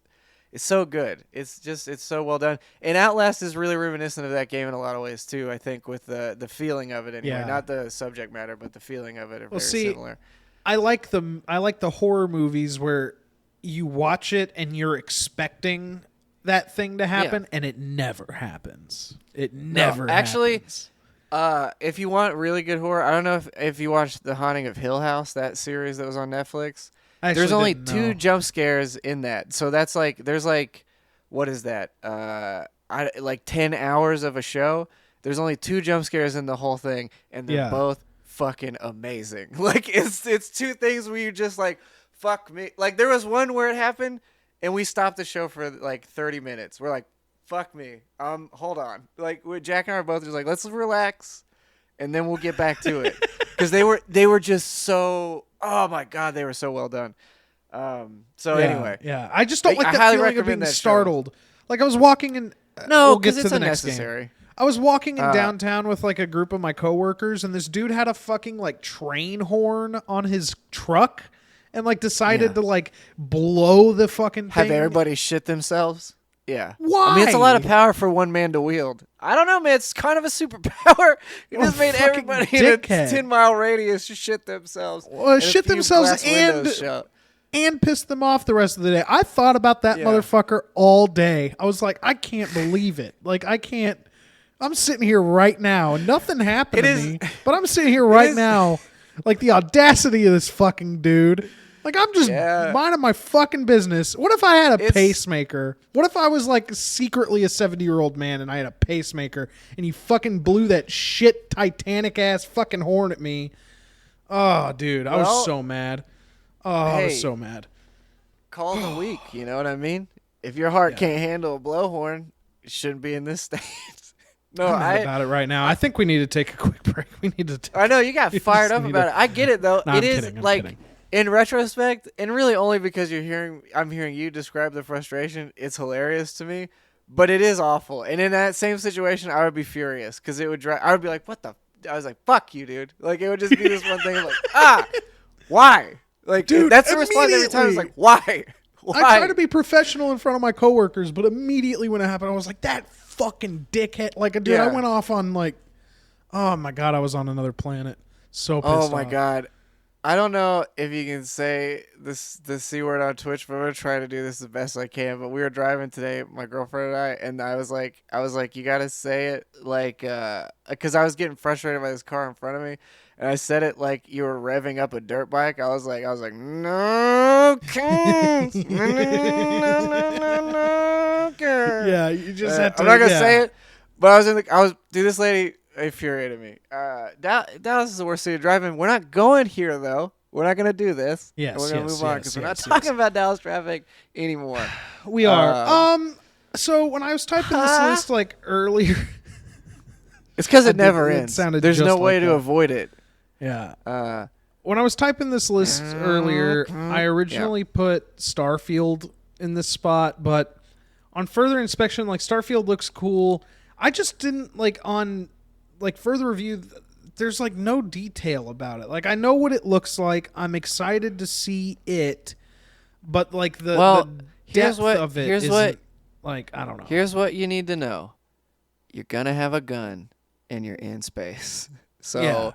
so good. It's so well done. And Outlast is really reminiscent of that game in a lot of ways too. I think with the feeling of it anyway, Yeah. not the subject matter, but the feeling of it are very see, similar. I like the horror movies where you watch it and you're expecting that thing to happen and it never happens. It never actually, happens. If you want really good horror, I don't know if you watched The Haunting of Hill House, that series that was on Netflix. I There's actually only didn't 2 know. jump scares in that. So that's like there's like what is that? Like 10 hours of a show. There's only 2 jump scares in the whole thing and they're Yeah. both fucking amazing. Like it's 2 things where you just like fuck me. Like there was one where it happened and we stopped the show for like 30 minutes. We're like fuck me. Hold on. Like Jack and I are both just like let's relax and then we'll get back to it. Cuz they were just so oh my god, they were so well done. Anyway, yeah, I just don't I like that highly feeling of being recommend that show. startled. Like I was walking in. no, we'll get because to it's the next game. unnecessary. I was walking in downtown with like a group of my coworkers, and this dude had a fucking like train horn on his truck, and like decided Yeah. to like blow the fucking Have thing. everybody shit themselves? Yeah. Why? I mean, it's a lot of power for one man to wield. I don't know, man. It's kind of a superpower. You What just a made fucking everybody in a dickhead. 10-mile radius just shit themselves. Well, and a shit few themselves glass and windows shut. and pissed them off the rest of the day. I thought about that Yeah. motherfucker all day. I was like, I can't believe it. Like I can't. I'm sitting here right now, and nothing happened It to is- me. But I'm sitting here right is- now, like the audacity of this fucking dude. Like I'm just Yeah. minding my fucking business. What if I had a It's- pacemaker? What if I was like secretly a 70-year-old man and I had a pacemaker and he fucking blew that shit Titanic ass fucking horn at me? Oh, dude, I Well, was so mad. Oh, I hey. was so mad. Call the weak. You know what I mean? If your heart can't handle a blowhorn, it shouldn't be in this state. No, I'm mad about it right now. I think we need to take a quick break. We need to. I know you got You fired just up need about to- it. I get it though. No, It I'm is kidding, I'm like kidding. in retrospect, and really only because I'm hearing you describe the frustration. It's hilarious to me, but it is awful. And in that same situation, I would be furious because it would drive. I would be like, "What the?" I was like, "Fuck you, dude!" Like it would just be this one thing. Of like, why? Like, Dude, that's the response every time. It's like, why? Why? I try to be professional in front of my coworkers, but immediately when it happened, I was like, "That fucking dickhead!" Like, dude, I Yeah. went off on like, oh my god, I was on another planet. So pissed Oh my off. god. I don't know if you can say the C word on Twitch, but I'm gonna try to do this the best I can. But we were driving today, my girlfriend and I was like, you gotta say it like, because I was getting frustrated by this car in front of me, and I said it like you were revving up a dirt bike. I was like, no, Kings. No, Kings." Yeah, you just had to. I'm not gonna yeah. say it, but I was dude, this lady infuriated me. Dallas is the worst city to drive in. We're not going here though. We're not gonna do this. Yes, And we're gonna yes, move on yes, because we're not yes, talking about Dallas traffic anymore. We are. So when I was typing this list like earlier, it's because it did- never it ends. sounded There's just no way like to that. avoid it. yeah. When I was typing this list earlier, I originally put Starfield in this spot, but on further inspection, like Starfield looks cool. I just didn't like on like further review. There's like no detail about it. Like I know what it looks like. I'm excited to see it, but like the here's depth what- of it here's isn't, what- like I don't know. Here's what you need to know. You're gonna have a gun and you're in space. So Yeah.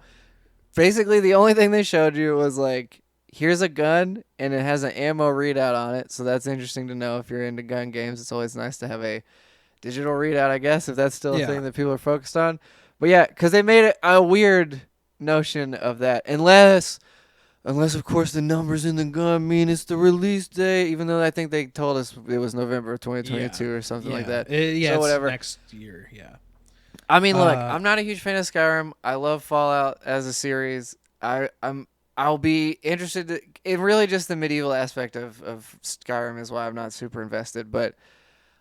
basically the only thing they showed you was like, here's a gun and it has an ammo readout on it. So that's interesting to know if you're into gun games. It's always nice to have a digital readout, I guess, if that's still a Yeah. thing that people are focused on. But yeah, because they made it a weird notion of that. Unless of course the numbers in the gun mean it's the release date, even though I think they told us it was November of 2022 or something like that. Yeah, So it's whatever. next year. Yeah. I mean, look, Uh, I'm not a huge fan of Skyrim. I love Fallout as a series. I'll be interested in really just the medieval aspect of Skyrim is why I'm not super invested. But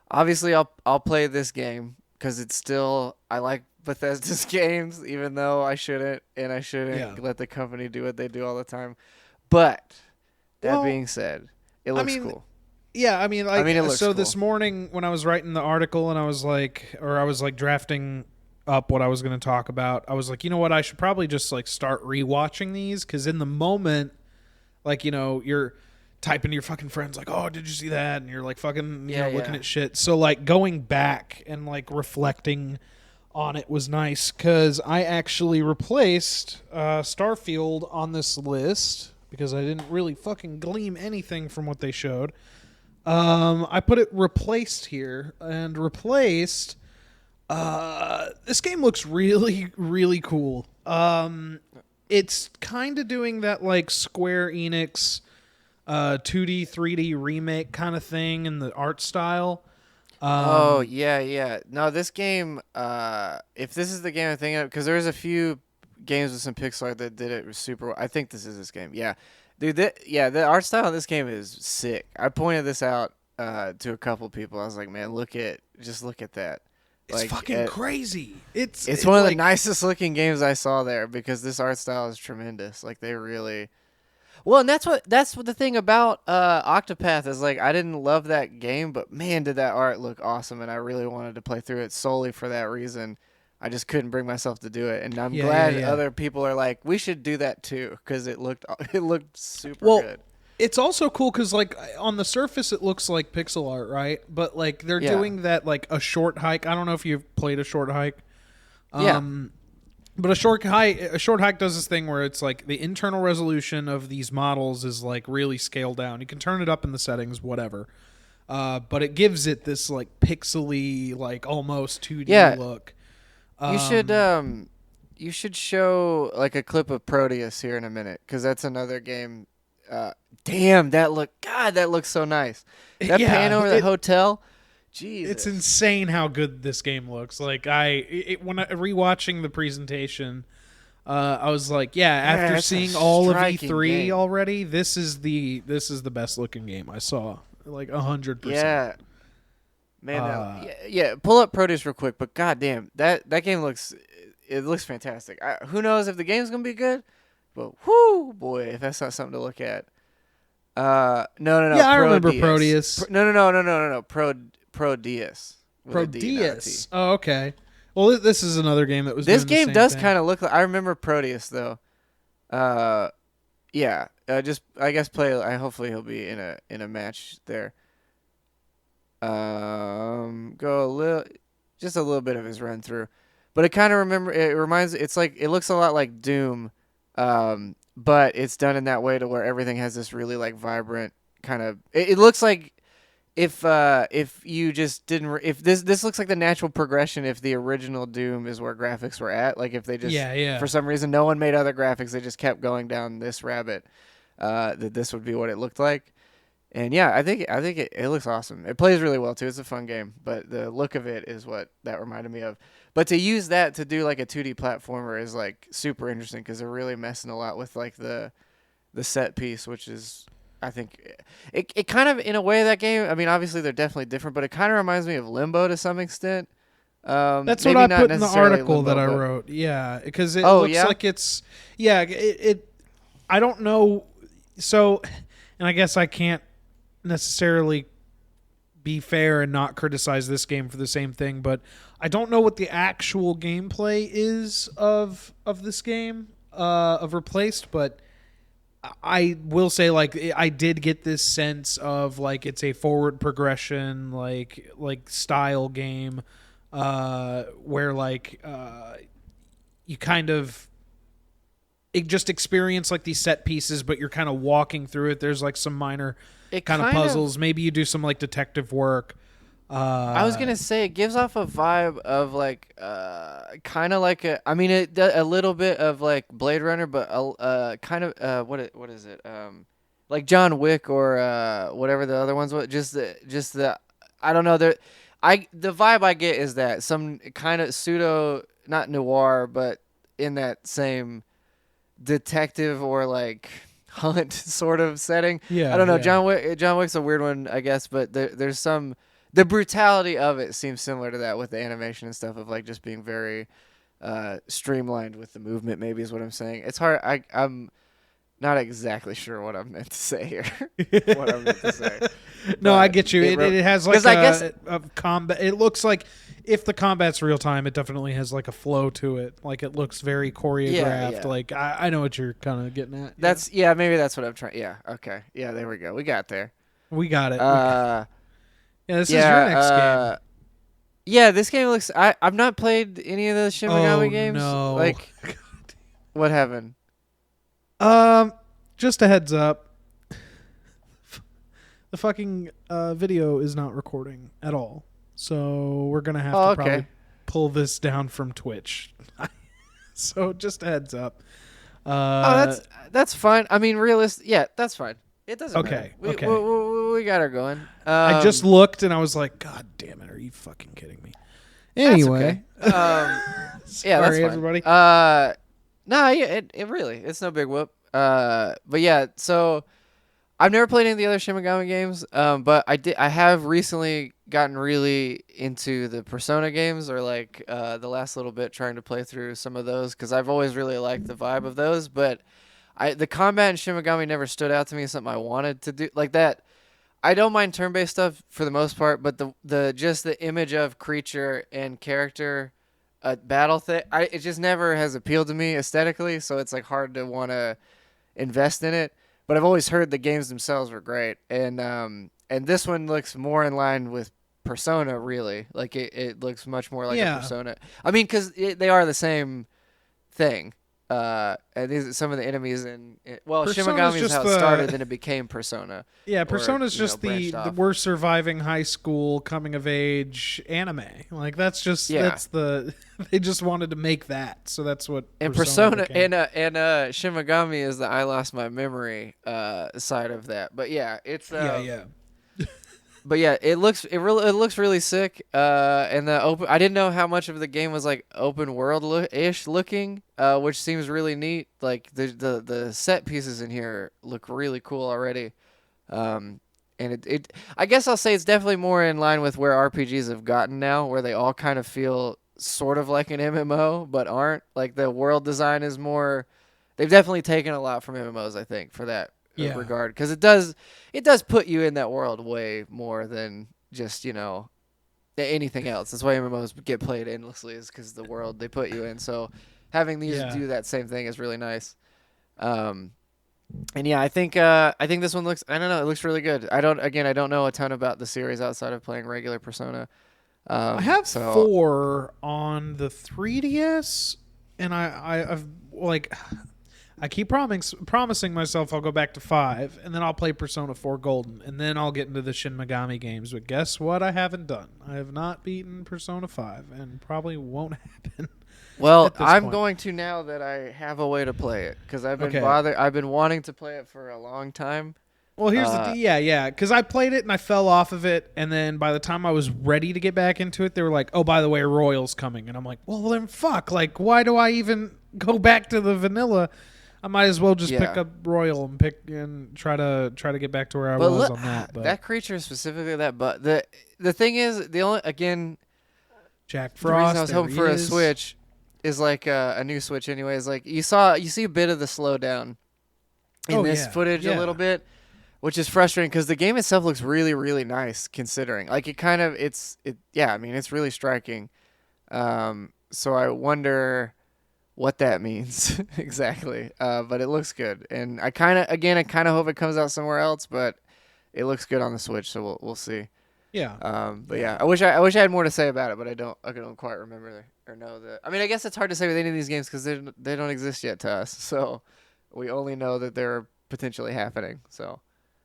obviously, I'll play this game because it's still I like Bethesda's games, even though I shouldn't Yeah. let the company do what they do all the time. But that Well, being said, it looks mean, cool. Yeah, I mean, like, it looks so cool. this morning when I was writing the article and I was like drafting up what I was going to talk about, I was like, you know what, I should probably just like start rewatching these because in the moment, like, you know, you're typing to your fucking friends like, oh, did you see that? And you're like fucking, you know, looking at shit. So like going back and like reflecting on it was nice because I actually replaced Starfield on this list because I didn't really fucking glean anything from what they showed. I put it replaced here and replaced. This game looks really, really cool. It's kind of doing that like Square Enix 2D, 3D remake kind of thing in the art style. Oh yeah. No, this game. If this is the game I'm thinking of, because there's a few games with some pixel art that did it super well. I think this is this game. Yeah, dude. The art style of this game is sick. I pointed this out to a couple people. I was like, man, look at that. It's Like, fucking crazy. It's one of like, the nicest looking games I saw there because this art style is tremendous. Like they really. Well, and that's what the thing about Octopath is like. I didn't love that game, but man, did that art look awesome, and I really wanted to play through it solely for that reason. I just couldn't bring myself to do it, and I'm glad other people are like, we should do that too, because it looked super good. It's also cool because like on the surface it looks like pixel art, right? But like they're Yeah. doing that like a short hike. I don't know if you've played a short hike. Yeah. But a short hike does this thing where it's like the internal resolution of these models is like really scaled down. You can turn it up in the settings, whatever. But it gives it this like pixely, like almost 2D look. You should show like a clip of Proteus here in a minute, because that's another game. Damn, that looks so nice. That pan over the hotel. Jesus. It's insane how good this game looks. Like when I rewatching the presentation, I was like, after that's a seing all of striking E3 game. already, this is the best looking game I saw. Like 100%. Yeah. Man, pull up Proteus real quick, but goddamn, that game looks fantastic. Who knows if the game's gonna be good, but whoo boy, if that's not something to look at. No. Yeah, I remember Proteus. No. Prodeus. Prodeus. Oh, okay. Well, this is another game that was. This doing the game same does thing. kind of look like. I remember Proteus though. Yeah. Just I guess play. Hopefully he'll be in a match there. Go just a little bit of his run through, but it reminds. It's like it looks a lot like Doom, but it's done in that way to where everything has this really like vibrant kind of. It looks like if you just didn't if this looks like the natural progression if the original Doom is where graphics were at, like if they just for some reason no one made other graphics, they just kept going down this rabbit, that this would be what it looked like. And yeah, I think it looks awesome. It plays really well too. It's a fun game, but the look of it is what that reminded me of. But to use that to do like a 2D platformer is like super interesting because they're really messing a lot with like the set piece, which is I think it kind of in a way that game. I mean, obviously they're definitely different, but it kind of reminds me of Limbo to some extent. That's what Maybe I not put in the necessarily article Limbo, that I but wrote. Yeah, because it oh looks yeah, like it's yeah. It I don't know. So, and I guess I can't necessarily be fair and not criticize this game for the same thing, but I don't know what the actual gameplay is of this game of Replaced, but I will say like I did get this sense of like it's a forward progression like style game where you kind of just experience like these set pieces, but you're kind of walking through it. There's like some minor it kind of kind of. puzzles. Maybe you do some like detective work. I was gonna say it gives off a vibe of like kind of like a. I mean, a little bit of like Blade Runner, but kind of what is it like John Wick or whatever the other ones were. Just the I don't know. The vibe I get is that some kind of pseudo not noir, but in that same detective or like hunt sort of setting. I Yeah, don't know. yeah. John Wick's a weird one, I guess, but there's some the brutality of it seems similar to that with the animation and stuff of like just being very streamlined with the movement. Maybe is what I'm saying. It's hard. I'm not exactly sure what I'm meant to say here. What I'm meant to say. No, I But get you. It has like 'cause I guess a combat. It looks like if the combat's real time, it definitely has like a flow to it. Like it looks very choreographed. yeah. Like I know what you're kind of getting at. Maybe that's what I'm trying. Yeah. Okay. Yeah. There we go. We got there. We got it. Yeah, this is Yeah. your next game. Yeah. This game looks. I've not played any of the Shin Megami Oh games. no! Like what happened? Just a heads up. The fucking video is not recording at all, so we're gonna have to probably Okay. pull this down from Twitch. So just a heads up. That's fine. I mean, Yeah, that's fine. It doesn't Okay, matter. okay. We got her going. I just looked and I was like, God damn it, are you fucking kidding me? Anyway. Okay. Yeah, that's Sorry, fine. everybody. No, yeah, it really, it's no big whoop. But yeah, so I've never played any of the other Shin Megami games. But I have recently gotten really into the Persona games, or like the last little bit trying to play through some of those because I've always really liked the vibe of those. But the combat in Shin Megami never stood out to me as something I wanted to do like that. I don't mind turn-based stuff for the most part, but the just the image of creature and character, battle thing, it just never has appealed to me aesthetically. So it's like hard to want to invest in it. But I've always heard the games themselves were great, and this one looks more in line with Persona. Really, like it looks much more like a Yeah. Persona. I mean, because they are the same thing. And some of the enemies well, Shin Persona's Megami is just how it started, then it became Persona. Yeah, Or, Persona's just branched the off. we're surviving high school coming of age anime. Like that's just Yeah. that's the they just wanted to make that. So that's what And Persona became. and Shin Megami is the I lost my memory side of that. But yeah, it's yeah. But yeah, it looks really sick. And the open, I didn't know how much of the game was like open world ish looking, which seems really neat. Like the set pieces in here look really cool already. And it I guess I'll say it's definitely more in line with where RPGs have gotten now, where they all kind of feel sort of like an MMO but aren't. Like the world design is more. They've definitely taken a lot from MMOs, I think, for that Yeah. regard, because it does put you in that world way more than just anything else. That's why MMOs get played endlessly, is because the world they put you in. So having these Yeah. do that same thing is really nice. And yeah, I think this one looks. I don't know. It looks really good. I don't know a ton about the series outside of playing regular Persona. I have so 4 on the 3DS, and I've like I keep promising myself I'll go back to 5, and then I'll play Persona 4 Golden, and then I'll get into the Shin Megami games. But guess what? I haven't done. I have not beaten Persona 5, and probably won't happen. Well, at this I'm point. going to now that I have a way to play it, because I've been Okay. I've been wanting to play it for a long time. Well, here's the yeah, because I played it and I fell off of it, and then by the time I was ready to get back into it, they were like, "Oh, by the way, Royal's coming," and I'm like, "Well, then fuck! Like, why do I even go back to the vanilla? I might as well just pick up Royal and try to get back to where I was on that." But that creature specifically, but the thing is, the only again, Jack Frost. the reason I was hoping for a Switch is like a new Switch. Anyways, like you see a bit of the slowdown in this footage a little bit. Which is frustrating because the game itself looks really, really nice considering. Like it's really striking. So I wonder what that means exactly. But it looks good, and I kind of hope it comes out somewhere else. But it looks good on the Switch, so we'll see. Yeah. But yeah, I wish I had more to say about it, but I don't quite remember or know that. I mean, I guess it's hard to say with any of these games because they don't exist yet to us. So we only know that they're potentially happening. So.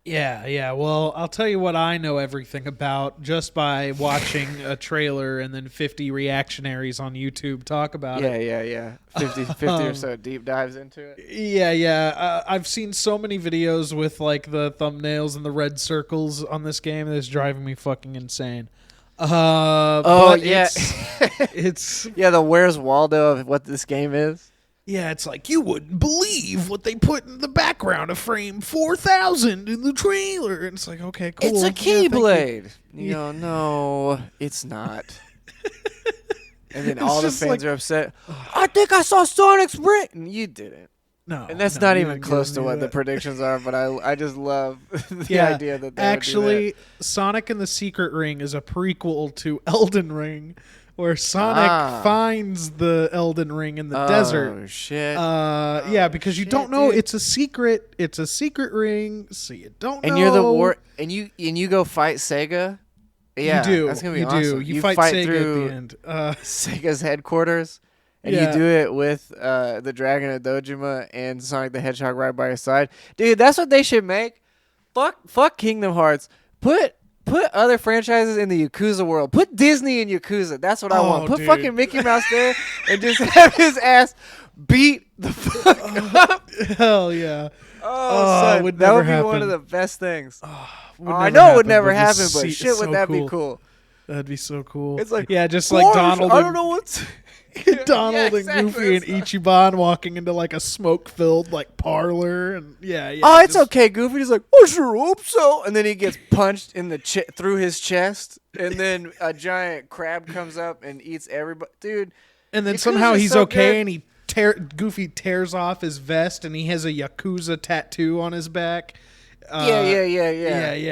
Yeah. Well, I'll tell you what I know everything about just by watching a trailer and then 50 reactionaries on YouTube talk about it. Yeah. 50 or so deep dives into it. Yeah. I've seen so many videos with like the thumbnails and the red circles on this game that's driving me fucking insane. But yeah. It's the Where's Waldo of what this game is. Yeah, it's like, you wouldn't believe what they put in the background of frame 4,000 in the trailer. And it's like, okay, cool. It's a Keyblade. You go, no, it's not. And then all the fans are upset. I think I saw Sonic's brick. And you didn't. No. And that's not even close to what the predictions are, but I just love the idea that they actually, would do that. Sonic and the Secret Ring is a prequel to Elden Ring, where Sonic finds the Elden Ring in the desert. Oh shit! Because you don't know, dude. It's a secret. It's a secret ring, so you don't know. And you're the and you go fight Sega. Yeah, you do. That's gonna be you awesome. Do. You fight Sega through at the end. Sega's headquarters, and you do it with the Dragon of Dojima and Sonic the Hedgehog right by your side, dude. That's what they should make. Fuck Kingdom Hearts. Put other franchises in the Yakuza world. Put Disney in Yakuza. That's what I want. Put fucking Mickey Mouse there and just have his ass beat the fuck up. Hell yeah. Son, would that would be happen. one of the best things. I know it would never happen, but shit, would that be cool? That'd be so cool. It's like, just like Donald. I don't know what's... Donald and Goofy and Ichiban walking into like a smoke-filled like parlor, and Oh, it's okay, Goofy. He's like, I sure hope so, and then he gets punched in the through his chest, and then a giant crab comes up and eats everybody, dude. And then somehow he's so okay, good. And Goofy tears off his vest, and he has a Yakuza tattoo on his back. Yeah.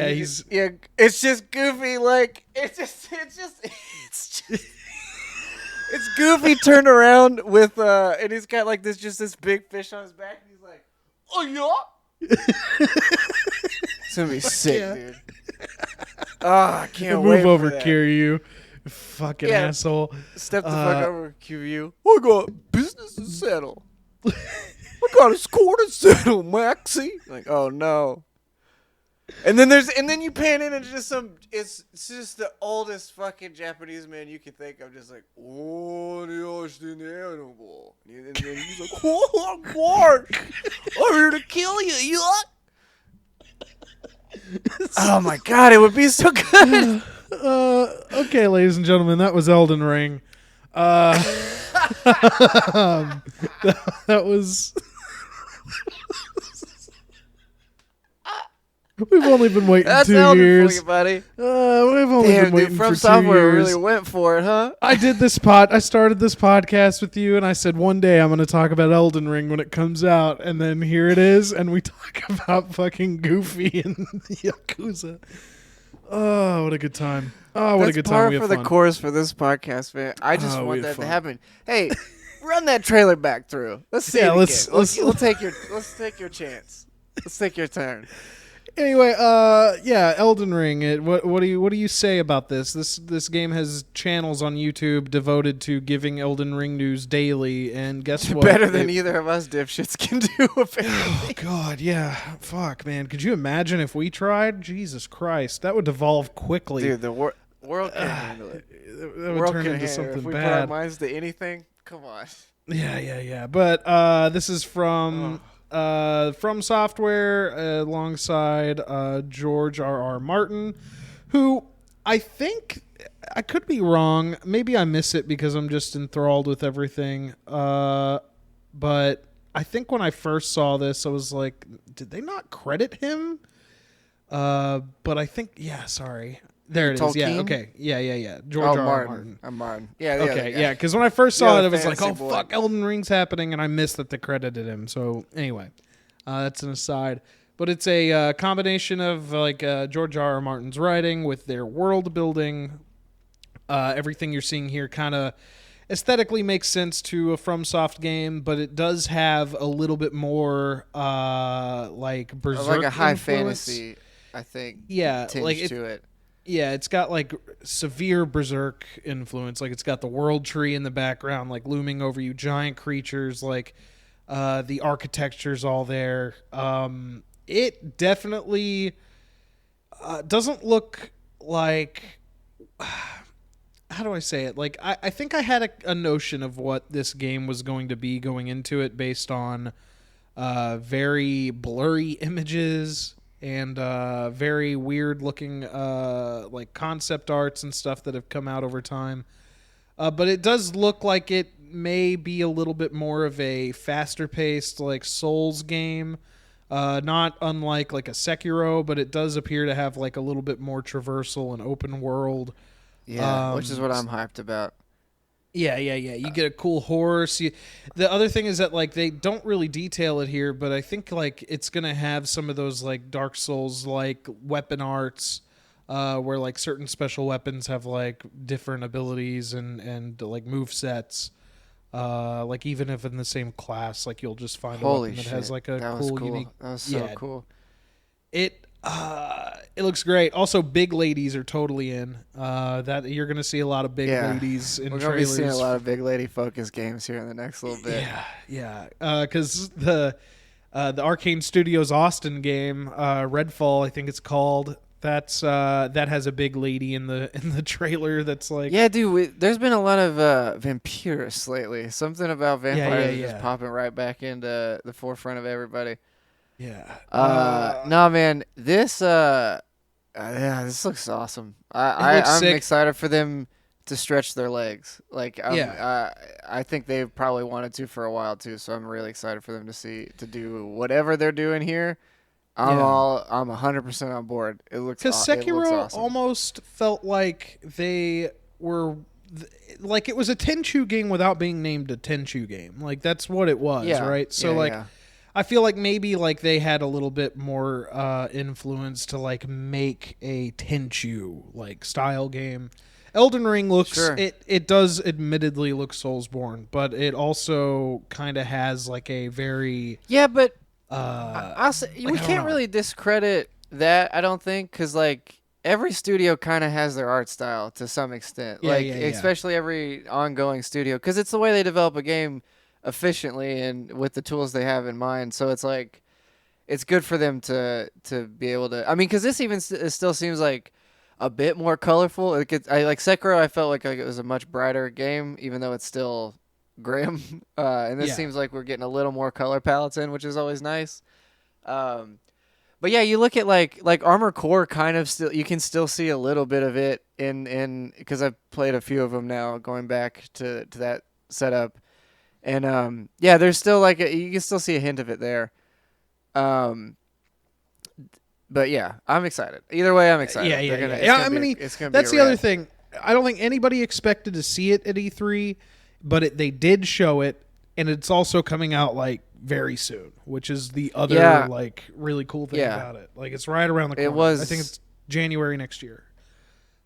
It's just Goofy, like it's just. It's Goofy turned around with and he's got like this big fish on his back, and he's like, oh yeah. It's gonna be sick, dude. I can't wait. Move over, for that. Kiryu, fucking asshole. Step the fuck over, Kiryu. I got business to settle. I got a score to settle, Maxie. Like, oh no. And then you pan in and it's just the oldest fucking Japanese man you can think of, just like, oh, the animal. And then he's like, oh, Mark, I'm here to kill you, Oh my god, it would be so good. Okay, ladies and gentlemen, that was Elden Ring. That was. We've only been waiting That's 2 years. For you, buddy. We've only been waiting From for 2 Software years. really went for it, huh? I started this podcast with you, and I said one day I'm going to talk about Elden Ring when it comes out, and then here it is, and we talk about fucking Goofy and Yakuza. Oh, what a good time! Oh, what a good time! That's par for the course for this podcast, man. I just want that to happen. Hey, run that trailer back through. Let's see. Let's take your chance. Let's take your turn. Anyway, Elden Ring. What do you say about this? This game has channels on YouTube devoted to giving Elden Ring news daily, and guess what? Better than either of us dipshits can do. Apparently. Oh God, yeah. Fuck, man. Could you imagine if we tried? Jesus Christ, that would devolve quickly. Dude, the world can't handle it. That would turn into something if we bad. put our minds to anything, come on. Yeah. But this is from From Software, alongside George R. R. Martin, who I think, I could be wrong. Maybe I miss it because I'm just enthralled with everything. But I think when I first saw this, I was like, did they not credit him? But I think, yeah, sorry. There it is. Yeah, Tolkien? okay. Yeah. George R. R. Martin. I'm Martin. Yeah, Okay, yeah, because when I first saw it, I was like, fantasy oh, boy. fuck, Elden Ring's happening, and I missed that they credited him. So, anyway, that's an aside. But it's a combination of, like, George R. R. Martin's writing with their world building. Everything you're seeing here kind of aesthetically makes sense to a FromSoft game, but it does have a little bit more, like, Berserk Like a high influence. fantasy, I think. Yeah, tinge like to it. Yeah, it's got like severe Berserk influence. Like it's got the world tree in the background, like looming over you, giant creatures. Like the architecture's all there. It definitely doesn't look like. How do I say it? Like I think I had a notion of what this game was going to be going into it based on very blurry images and very weird looking like concept arts and stuff that have come out over time. But it does look like it may be a little bit more of a faster paced like Souls game. Not unlike like a Sekiro, but it does appear to have like a little bit more traversal and open world. Yeah, which is what I'm hyped about. Yeah. You get a cool horse. The other thing is that like they don't really detail it here, but I think like it's gonna have some of those like Dark Souls like weapon arts, where like certain special weapons have like different abilities and like move sets. Like even if in the same class, like you'll just find a Holy weapon that shit. has like a That was cool, cool. unique. That was so Yeah. cool. It looks great. Also, big ladies are totally in. That you're gonna see a lot of big Yeah. ladies in We're going to be trailers. seeing a lot of big lady focus games here in the next little bit. Yeah. Because the Arcane Studios Austin game, Redfall, I think it's called. That has a big lady in the trailer. That's like Yeah, dude, there's been a lot of vampirists lately. Something about vampires is yeah. just popping right back into the forefront of everybody. yeah. No, man, this this looks awesome. It looks I'm sick. excited for them to stretch their legs. Like, Yeah. I think they probably wanted to for a while too. So I'm really excited for them to do whatever they're doing here. I'm Yeah. 100% on board. It looks Because it looks Sekiro awesome. almost felt like they were. Like it was a Tenchu game without being named a Tenchu game. Like that's what it was, Yeah. right? So Yeah, like yeah. I feel like maybe like they had a little bit more influence to like make a Tenchu like style game. Elden Ring looks Sure. it does admittedly look Soulsborne, but it also kind of has like a very Yeah, but I we don't can't know. really discredit that. I don't think, because like every studio kind of has their art style to some extent. Yeah, Like yeah. especially every ongoing studio, because it's the way they develop a game efficiently and with the tools they have in mind. So it's like it's good for them to be able to. I mean, because this even it still seems like a bit more colorful. I like Sekiro. I felt like it was a much brighter game, even though it's still grim. And this Yeah. seems like we're getting a little more color palettes in, which is always nice. But yeah, you look at like Armor Core, kind of still you can still see a little bit of it in because I've played a few of them now, going back to that setup, and yeah, there's still like you can still see a hint of it there. But yeah, I'm excited. Either way, I'm excited. Yeah. It's gonna That's be the other rad. thing. I don't think anybody expected to see it at E3, but they did show it, and it's also coming out like very soon, which is the other Yeah. like really cool thing Yeah. about it. Like it's right around the corner. It was- I think it's January next year.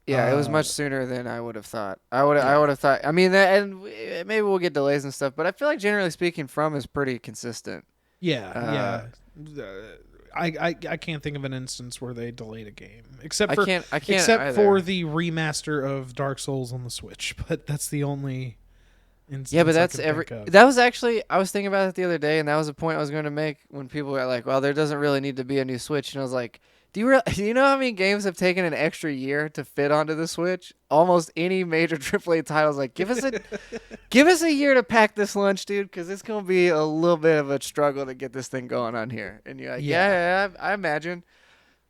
Yeah, it was Uh, much sooner than I would have thought. I would have thought. I mean, maybe we'll get delays and stuff, but I feel like generally speaking, From is pretty consistent. Yeah. I can't think of an instance where they delayed a game except for I can't except either. for the remaster of Dark Souls on the Switch, but that's the only instance. Yeah, but I that's can every. think of. That was actually I was thinking about it the other day, and that was a point I was going to make when people were like, "Well, there doesn't really need to be a new Switch," and I was like, Do you know how many games have taken an extra year to fit onto the Switch? Almost any major AAA titles like give us a year to pack this lunch, dude, because it's gonna be a little bit of a struggle to get this thing going on here. And you're like, I imagine.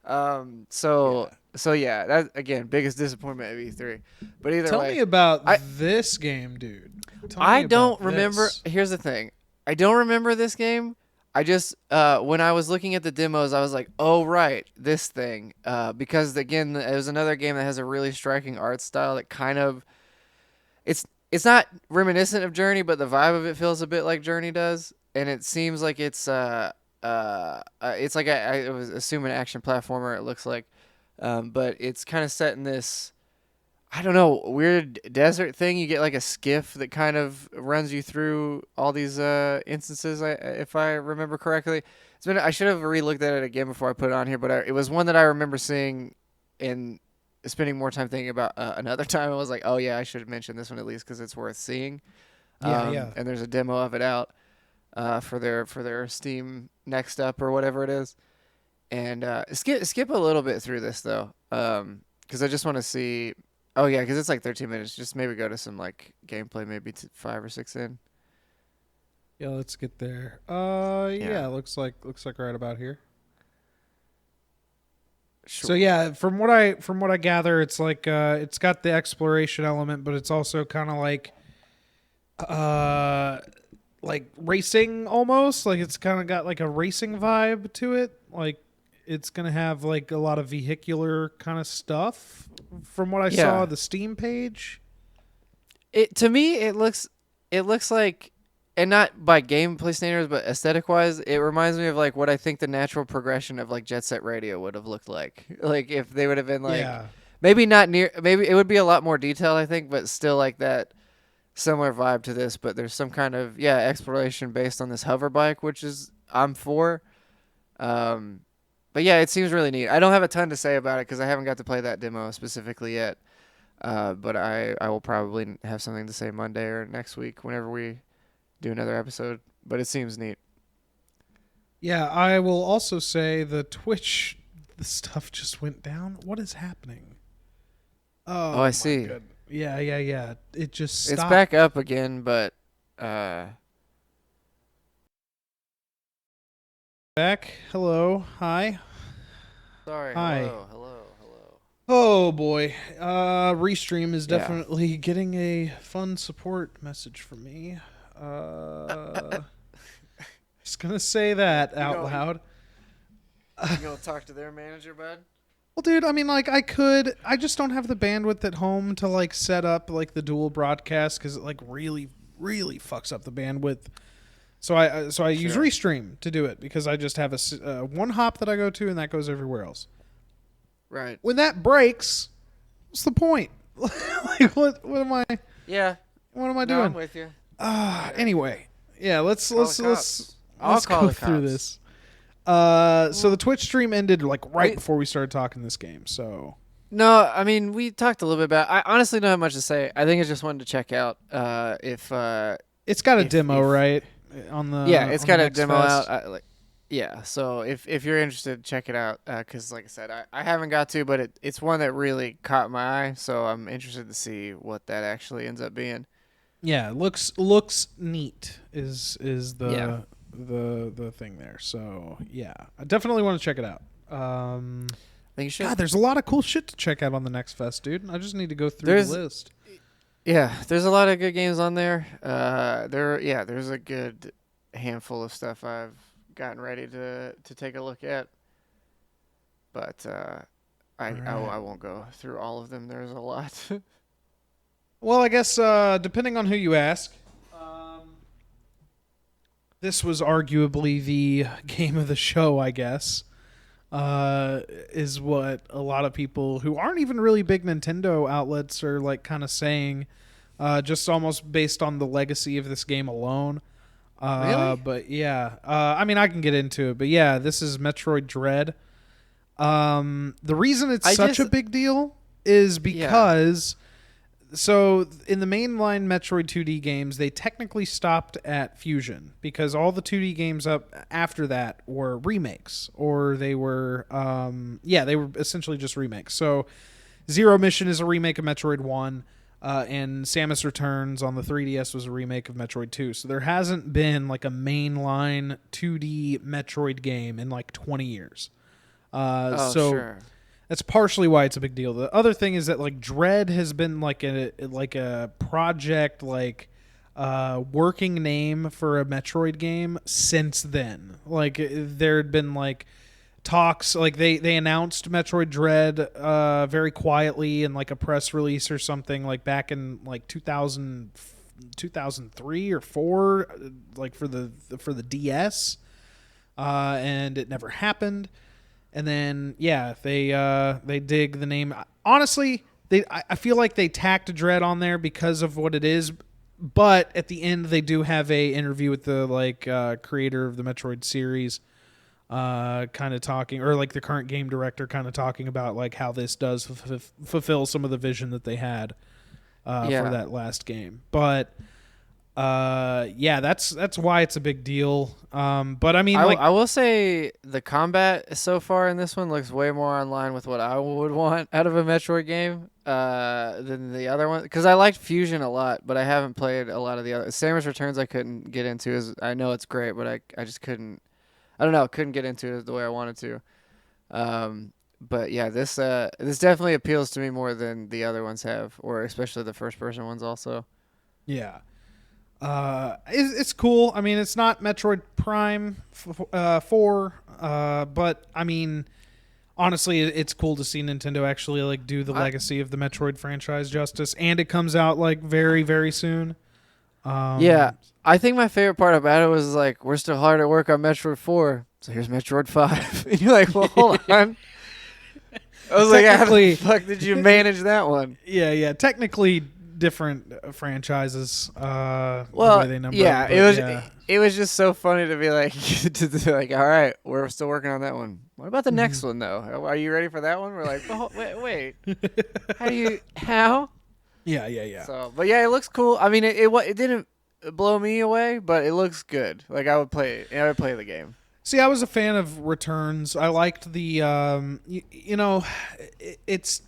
So yeah, that again, biggest disappointment of E3. But either Tell way, me about this game, dude. Tell I me don't about remember. this. Here's the thing, I don't remember this game. I just when I was looking at the demos, I was like, oh right, this thing. Because again, it was another game that has a really striking art style that kind of it's not reminiscent of Journey, but the vibe of it feels a bit like Journey does, and it seems like it's like I was assuming an action platformer. It looks like, but it's kind of set in this, I don't know, weird desert thing. You get like a skiff that kind of runs you through all these instances. If I remember correctly, I should have re-looked at it again before I put it on here, but it was one that I remember seeing and spending more time thinking about. Another time I was like, oh yeah, I should mention this one at least because it's worth seeing. Yeah. And there's a demo of it out for their Steam Next Up or whatever it is. And skip a little bit through this though, because I just want to see. Oh yeah, because it's like 13 minutes. Just maybe go to some like gameplay, maybe 5 or 6 in. Yeah, let's get there. Yeah. Looks like right about here. Sure. So yeah, from what I gather, it's like it's got the exploration element, but it's also kind of like racing almost. Like it's kind of got like a racing vibe to it. Like it's gonna have like a lot of vehicular kind of stuff. From what I saw, the Steam page. To me, it looks like, and not by gameplay standards, but aesthetic wise, it reminds me of like what I think the natural progression of like Jet Set Radio would have looked like. Like if they would have been like, maybe not near, maybe it would be a lot more detailed, I think, but still like that similar vibe to this. But there's some kind of exploration based on this hover bike, which is I'm for. But yeah, it seems really neat. I don't have a ton to say about it because I haven't got to play that demo specifically yet. But I will probably have something to say Monday or next week whenever we do another episode. But it seems neat. Yeah, I will also say the Twitch stuff just went down. What is happening? Oh, I see. God. Yeah. It just stopped. It's back up again, but back. Hello. Hi. Sorry. Hi. Hello. Oh boy. Restream is definitely getting a fun support message from me. Just gonna say that out loud. You gonna talk to their manager, bud? Well, dude, I mean, like, I just don't have the bandwidth at home to, like, set up, like, the dual broadcast because it, like, really, really fucks up the bandwidth. So I use Restream to do it because I just have a one hop that I go to and that goes everywhere else. Right. When that breaks, what's the point? Like, what am I? Yeah. What am I doing? I'm with you. Anyway, yeah, let's I'll call go the through cops. this. So the Twitch stream ended like right before we started talking this game. So No, I mean we talked a little bit about. I honestly don't have much to say. I think I just wanted to check out if it's got a demo, right? On the it's on got the a Next demo Fest. out. So if you're interested, check it out. Because like I said, I haven't got to, but it's one that really caught my eye. So I'm interested to see what that actually ends up being. Yeah, looks neat. Is the thing there? So yeah, I definitely want to check it out. I think you should. God, there's a lot of cool shit to check out on the Next Fest, dude. I just need to go through the list. Yeah, there's a lot of good games on there. There's a good handful of stuff I've gotten ready to take a look at. But I won't go through all of them. There's a lot. Well, I guess depending on who you ask, this was arguably the game of the show, I guess. Is what a lot of people who aren't even really big Nintendo outlets are like kind of saying, just almost based on the legacy of this game alone. Really? But yeah, I mean, I can get into it, but yeah, this is Metroid Dread. The reason it's such a big deal is because so in the mainline Metroid 2D games, they technically stopped at Fusion because all the 2D games up after that were remakes, or they were, they were essentially just remakes. So Zero Mission is a remake of Metroid 1, and Samus Returns on the 3DS was a remake of Metroid 2. So there hasn't been like a mainline 2D Metroid game in like 20 years. Oh, So sure. that's partially why it's a big deal. The other thing is that like Dread has been like a project, like working name for a Metroid game since then. Like there had been like talks, like they announced Metroid Dread very quietly in like a press release or something, like back in like 2003 or 4, like for the DS, and it never happened. And then they dig the name. Honestly, I feel like they tacked Dread on there because of what it is. But at the end, they do have a interview with the creator of the Metroid series, kind of talking, or like the current game director, kind of talking about like how this does fulfill some of the vision that they had for Yeah. that last game. But that's why it's a big deal. But I mean, I will say the combat so far in this one looks way more in line with what I would want out of a Metroid game than the other one. Because I liked Fusion a lot, but I haven't played a lot of the other. Samus Returns I couldn't get into. I know it's great, but I just couldn't. I don't know. Couldn't get into it the way I wanted to. But yeah, this definitely appeals to me more than the other ones have, or especially the first person ones also. yeah. It's cool. I mean, it's not Metroid Prime 4, but I mean, honestly, it's cool to see Nintendo actually like do the legacy of the Metroid franchise justice, and it comes out like very, very soon. Yeah, I think my favorite part about it was like we're still hard at work on Metroid 4, so here's Metroid 5. And you're like, well, hold on. I was like, how the fuck did you manage that one? Yeah. Technically different franchises. The Well, way they number yeah, them, it was yeah. it was just so funny to be like to be like, all right, we're still working on that one. What about the next one though? Are you ready for that one? We're like, oh, wait. How? Yeah. So, but yeah, it looks cool. I mean, it didn't blow me away, but it looks good. Like I would play it. I would play the game. See, I was a fan of Returns. I liked the, it's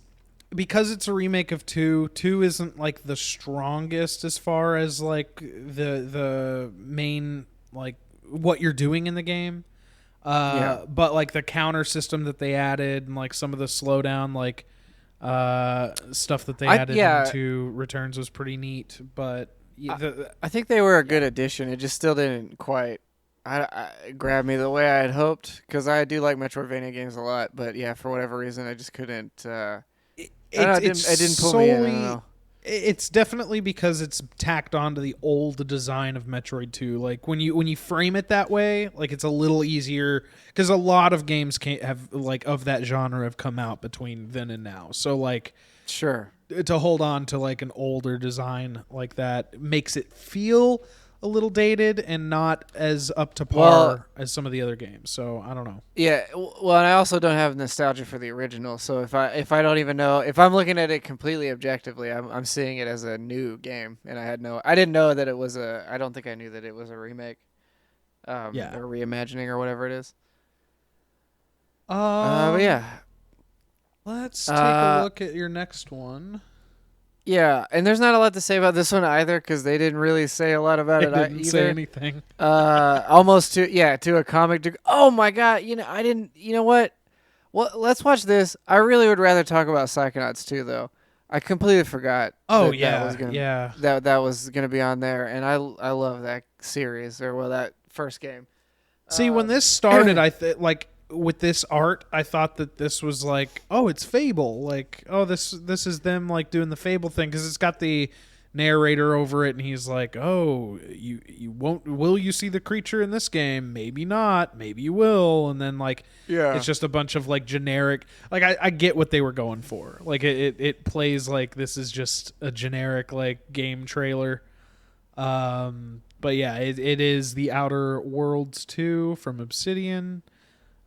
because it's a remake of 2. 2 isn't like the strongest as far as like the main like what you're doing in the game. Yeah. But like the counter system that they added and like some of the slowdown like stuff that they added into Returns was pretty neat. But I think they were a good addition. It just still didn't quite grab me the way I had hoped, because I do like Metroidvania games a lot. But yeah, for whatever reason, I just couldn't. It didn't pull me in. I don't know. It's definitely because it's tacked onto the old design of Metroid 2. Like when you frame it that way, like it's a little easier because a lot of games can't have like of that genre have come out between then and now. So like Sure. to hold on to like an older design like that makes it feel a little dated and not as up to par as some of the other games. So I don't know. Yeah, well, and I also don't have nostalgia for the original. So if I don't even know, if I'm looking at it completely objectively, I'm seeing it as a new game, and I didn't know that it was I don't think I knew that it was a remake, or reimagining or whatever it is. But yeah, let's take a look at your next one. Yeah, and there's not a lot to say about this one either, because they didn't really say a lot about it either. Didn't say anything. Almost to a comic. Oh my god! I didn't. You know what? Well, let's watch this. I really would rather talk about Psychonauts 2 though. I completely forgot. Oh that was gonna be on there, and I love that series, or that first game. See, when this started, like with this art, I thought that this was like, oh, it's Fable. Like, oh, this is them like doing the Fable thing, because it's got the narrator over it, and he's like, oh, you won't. Will you see the creature in this game? Maybe not. Maybe you will. And then like, it's just a bunch of like generic. Like I get what they were going for. Like it plays like this is just a generic like game trailer. But yeah, it is The Outer Worlds 2 from Obsidian.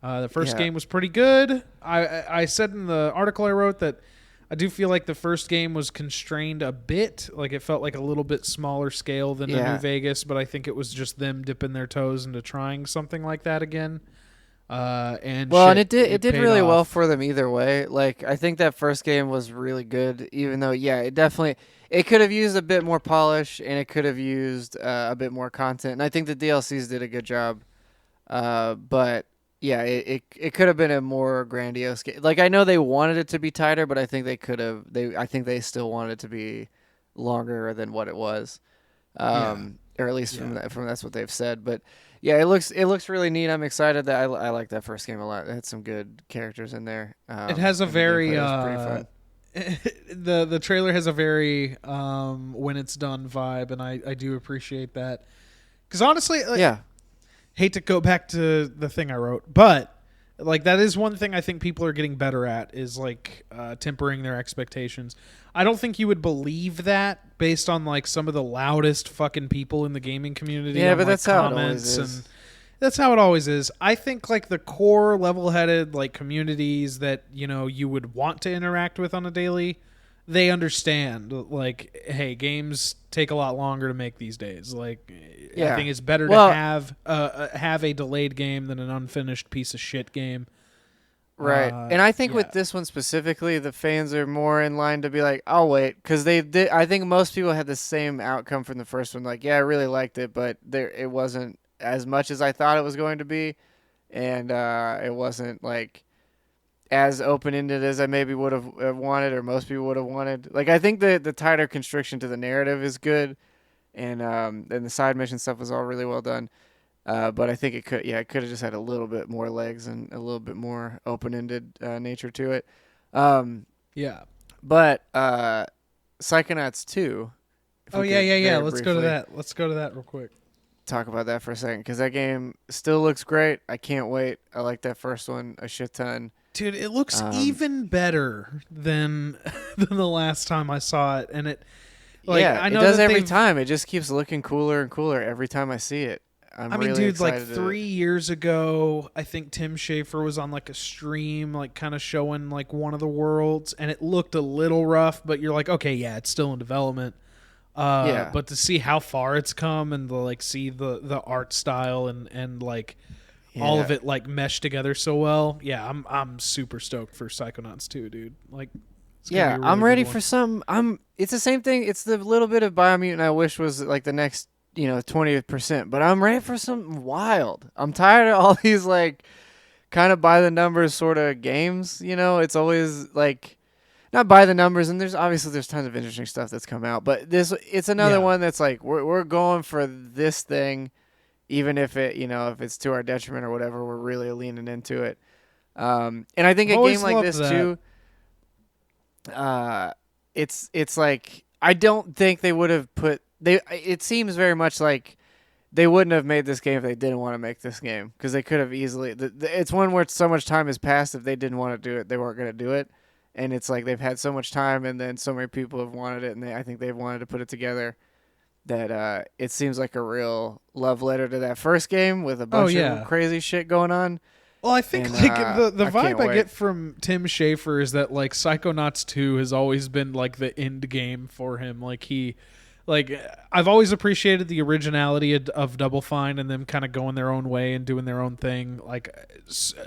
The first game was pretty good. I said in the article I wrote that I do feel like the first game was constrained a bit. Like it felt like a little bit smaller scale than a New Yeah. Vegas, but I think it was just them dipping their toes into trying something like that again. And Well, and shit, it it did paid really well off. for them either way. Like I think that first game was really good, even though yeah, it could have used a bit more polish and it could have used a bit more content. And I think the DLCs did a good job. But yeah, it could have been a more grandiose game. Like I know they wanted it to be tighter, but I think they could have I think they still wanted it to be longer than what it was. Yeah, Or at least yeah. from that's what they've said. But yeah, it looks really neat. I'm excited that I like that first game a lot. It had some good characters in there. It has a And the very gameplay was pretty fun. the trailer has a very when it's done vibe, and I do appreciate that. Because honestly, like, Yeah, hate to go back to the thing I wrote, but like that is one thing I think people are getting better at is like tempering their expectations. I don't think you would believe that based on like some of the loudest fucking people in the gaming community yeah, on but like that's how it always comments, and is. that's how it always is. I think like the core level-headed like communities that you would want to interact with on a daily, they understand like, hey, games take a lot longer to make these days. Like, I Yeah. think it's better to Well, have a delayed game than an unfinished piece of shit game. right. And I think Yeah. with this one specifically, the fans are more in line to be like, "I'll wait," because they did. I think most people had the same outcome from the first one. Like, yeah, I really liked it, but it wasn't as much as I thought it was going to be, and it wasn't like as open ended as I maybe would have wanted, or most people would have wanted. Like, I think the tighter constriction to the narrative is good, and the side mission stuff was all really well done. But I think it could have just had a little bit more legs and a little bit more open-ended nature to it. Um, Yeah. but Psychonauts 2, if Oh we yeah, could yeah, yeah. very Let's go to briefly that. Let's go to that real quick. talk about that for a second, because that game still looks great. I can't wait. I like that first one a shit ton. Dude, it looks Um, even better than than the last time I saw it, and it like yeah, I it know does that every they've time. It just keeps looking cooler and cooler every time I see it. I'm I mean, really dude, like excited to. 3 years ago, I think Tim Schafer was on like a stream, like kind of showing like one of the worlds, and it looked a little rough, but you're like, okay, yeah, it's still in development. Yeah, But to see how far it's come and to like see the art style and like all yeah. of it like meshed together so well, yeah, I'm super stoked for Psychonauts 2, dude. Like, it's gonna be Yeah, a I'm really good ready one. for some. It's the same thing. It's the little bit of Biomutant I wish was like the next, 20%. But I'm ready for something wild. I'm tired of all these like kind of by the numbers sort of games. It's always like not by the numbers. And there's tons of interesting stuff that's come out. But it's another Yeah. one that's like we're going for this thing, even if if it's to our detriment or whatever. We're really leaning into it. And I think I've a game always like loved this that. too it's like I don't think they would have put they. It seems very much like they wouldn't have made this game if they didn't want to make this game, because they could have easily. It's one where so much time has passed. If they didn't want to do it, they weren't going to do it, and it's like they've had so much time, and then so many people have wanted it, and I think they've wanted to put it together. That it seems like a real love letter to that first game with a Oh bunch of yeah. crazy shit going on, Well, I think and like the I can't vibe I wait. get from Tim Schafer is that like Psychonauts 2 has always been like the end game for him. Like I've always appreciated the originality of Double Fine and them kind of going their own way and doing their own thing. Like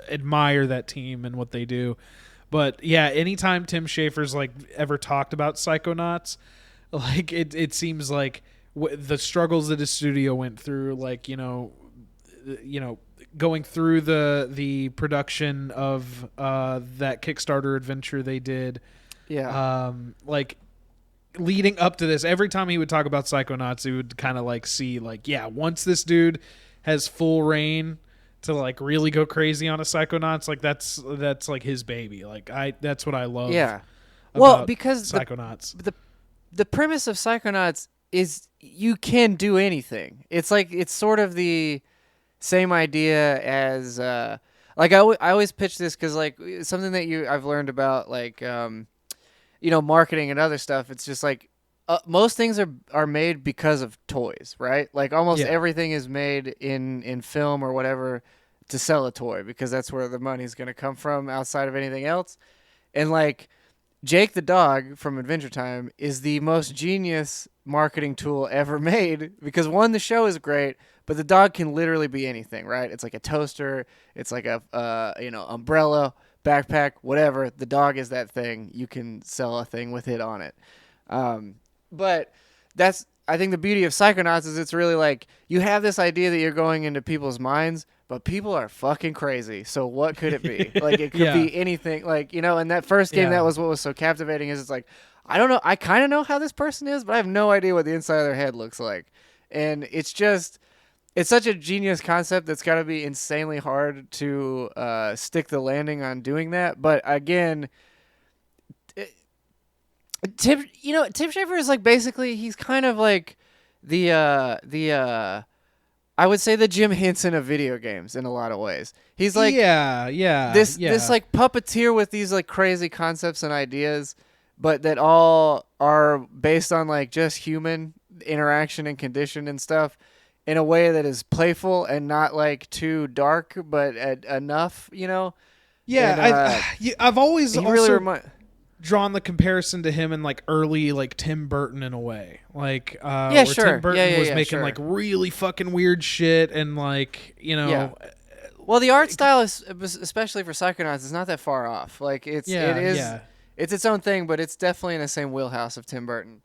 admire that team and what they do. But yeah, anytime Tim Schafer's like ever talked about Psychonauts, like it seems like the struggles that his studio went through, like you know going through the production of that Kickstarter adventure they did, Yeah, like leading up to this, every time he would talk about Psychonauts, he would kind of like see like, yeah, once this dude has full reign to like really go crazy on a Psychonauts, like that's like his baby. Like that's what I love yeah. Well, about because Psychonauts. the premise of Psychonauts is you can do anything. It's like it's sort of the same idea as like I always pitch this because like something that I've learned about like marketing and other stuff. It's just like most things are made because of toys, right? Like almost Yeah. everything is made in film or whatever to sell a toy, because that's where the money's going to come from outside of anything else. And like Jake the dog from Adventure Time is the most genius marketing tool ever made because one, the show is great, but the dog can literally be anything, right? It's like a toaster, it's like a umbrella, backpack, whatever. The dog is that thing. You can sell a thing with it on it. But that's I think the beauty of Psychonauts is it's really like you have this idea that you're going into people's minds, but people are fucking crazy. So what could it be? Like it could Yeah. be anything. Like in that first game, Yeah. that was what was so captivating. Is it's like I don't know. I kind of know how this person is, but I have no idea what the inside of their head looks like. And it's such a genius concept that's got to be insanely hard to stick the landing on doing that. But again, Tim Schafer is like basically he's kind of like the I would say the Jim Henson of video games in a lot of ways. He's like this like puppeteer with these like crazy concepts and ideas, but that all are based on like just human interaction and condition and stuff in a way that is playful and not like too dark, but enough, Yeah, And, I've always he also really remind. drawn the comparison to him in like early like Tim Burton in a way, like Yeah, where sure. Tim Burton Yeah, was yeah, making sure. like really fucking weird shit and like Yeah. Well, the art style is, especially for Psychonauts, is not that far off. Like it is, it's its own thing, but it's definitely in the same wheelhouse of Tim Burton.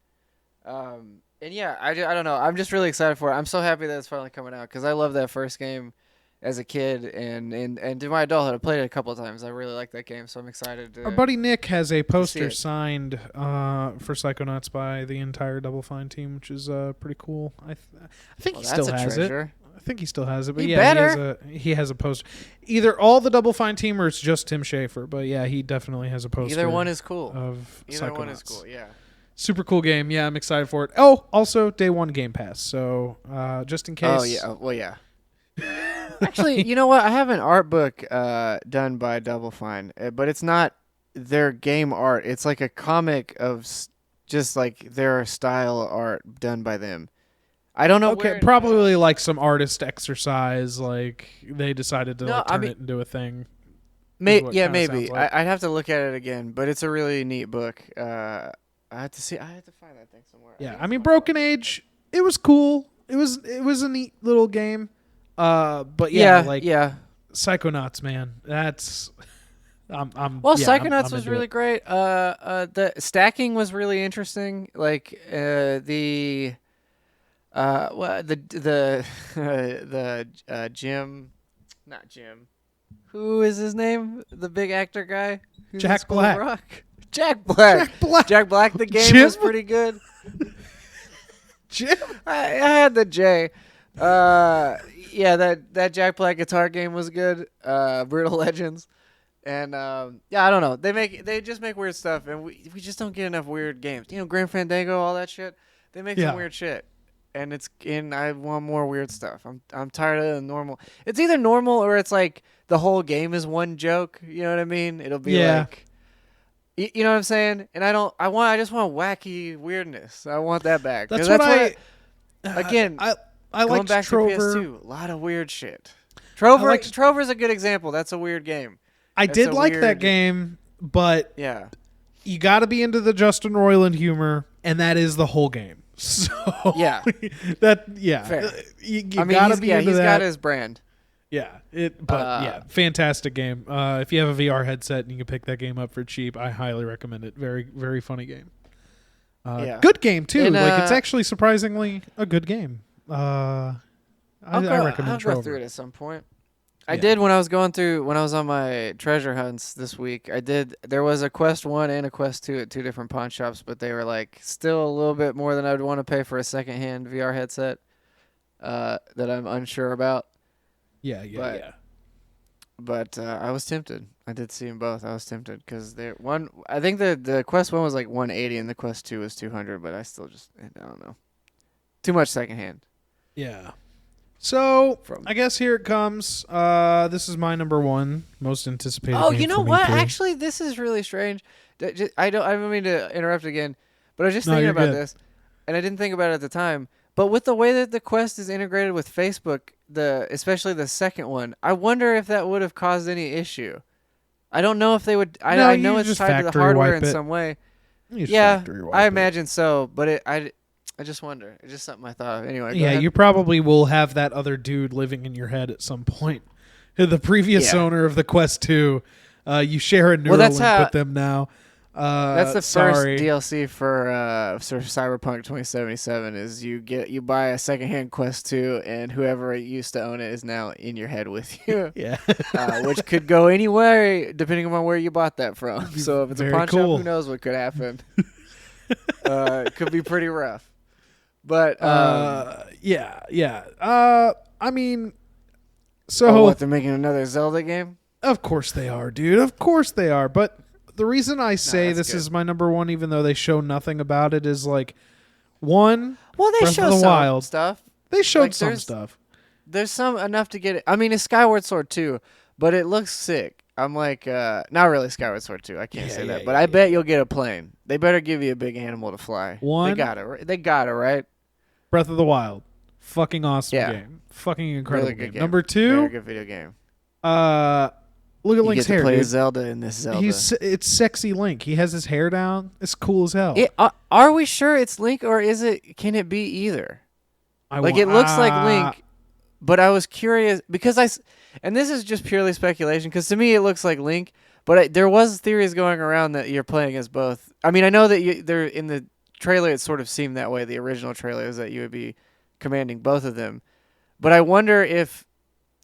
And yeah, I don't know. I'm just really excited for it. I'm so happy that it's finally coming out because I love that first game as a kid, and in my adulthood, I played it a couple of times. I really like that game, so I'm excited to. Our buddy Nick has a poster it. signed for Psychonauts by the entire Double Fine team, which is pretty cool. I think he still that's a has treasure. it. I think he still has it, but He yeah, better. he has a poster. Either all the Double Fine team or it's just Tim Schafer, but yeah, he definitely has a poster. Either one is cool. Of Either one Psychonauts. is cool. Yeah. Super cool game. Yeah, I'm excited for it. Oh, also day one Game Pass. So just in case. Oh yeah. Well yeah. Actually, you know what? I have an art book done by Double Fine, but it's not their game art. It's like a comic of just like their style art done by them. I don't know. Okay, probably like some artist exercise. Like they decided to turn it into a thing. Yeah, kinda maybe. sounds like. I'd have to look at it again, but it's a really neat book. I have to see. I have to find that thing somewhere. Yeah, I mean, Broken Age. It was cool. It was a neat little game. But yeah, Psychonauts, man. That's. Psychonauts was into really it. great. The stacking was really interesting. Like the Jim, not Jim. Who is his name? The big actor guy. Who's in Jack School of Black. Rock? Jack Black. Jack Black. Jack Black. The game Jim? was pretty good. Jim. I had the J. Yeah, that Jack Black guitar game was good. Brutal Legends. And I don't know. They just make weird stuff, and we just don't get enough weird games. Grand Fandango, all that shit. They make some weird shit, and I want more weird stuff. I'm tired of the normal. It's either normal or it's like the whole game is one joke. You know what I mean? It'll be like, you know what I'm saying? And I just want wacky weirdness. I want that back. That's what again. I going liked back Trover. to PS2, a lot of weird shit. Trover's a good example. That's a weird game. I That's did a like that weird- game, but Yeah. you got to be into the Justin Roiland humor, and that is the whole game. So Yeah. Fair. I You mean, gotta be into he's that. got his brand. Fantastic game. If you have a VR headset and you can pick that game up for cheap, I highly recommend it. Very, very funny game. Good game too. And, it's actually surprisingly a good game. I recommend I'll Trover. go through it at some point. I did when I was on my treasure hunts this week. There was a Quest 1 and a Quest 2 at two different pawn shops, but they were like still a little bit more than I'd want to pay for a secondhand VR headset that I'm unsure about. But I was tempted. I did see them both. I was tempted because I think the Quest 1 was like 180 and the Quest 2 was 200, but I still I don't know. Too much secondhand. Yeah. So I guess here it comes. This is my number one most anticipated. Oh, game you know for what? E3. Actually, this is really strange. I don't mean to interrupt again, but I was just No, thinking you're about good. this, and I didn't think about it at the time. But with the way that the Quest is integrated with Facebook, especially the second one, I wonder if that would have caused any issue. I don't know if they would. No, I you know it's just tied to the factory hardware wipe in it. some way. You just Yeah, factory wipe I it. imagine so. But I just wonder. It's just something I thought of. Anyway, go Yeah, ahead. you probably will have that other dude living in your head at some point. The previous Yeah. owner of the Quest 2, you share a Well, that's Neuralink how- with them now. That's the first sorry. DLC for Cyberpunk 2077. Is you buy a secondhand Quest 2, and whoever used to own it is now in your head with you. Yeah. Which could go anywhere depending on where you bought that from. So if it's Very a pawn cool. shop, who knows what could happen? It could be pretty rough. But yeah. I mean, so what, they're making another Zelda game? of course they are, dude. Of course they are. But the reason I say that's this good. is my number one, even though they show nothing about it, is like, one, Well, they Breath of show the some Wild. stuff. they showed Like, some there's- stuff. There's some enough to get it. I mean, it's Skyward Sword 2, but it looks sick. I'm like, not really Skyward Sword 2. I can't say that, but I bet you'll get a plane. They better give you a big animal to fly. One- They got it. They got it right. Breath of the Wild, fucking awesome Yeah. game, fucking incredible Really good game. Number Very two, good video game. look at You Link's get to hair, play dude. Zelda in this Zelda. It's sexy Link. He has his hair down. It's cool as hell. Are we sure it's Link, or is it? Can it be either? I Like, want- it looks like Link, but I was curious because and this is just purely speculation, because to me it looks like Link, but there was theories going around that you're playing as both. I mean, I know that they're in the trailer. It sort of seemed that way. The original trailer is that you would be commanding both of them, but I wonder if,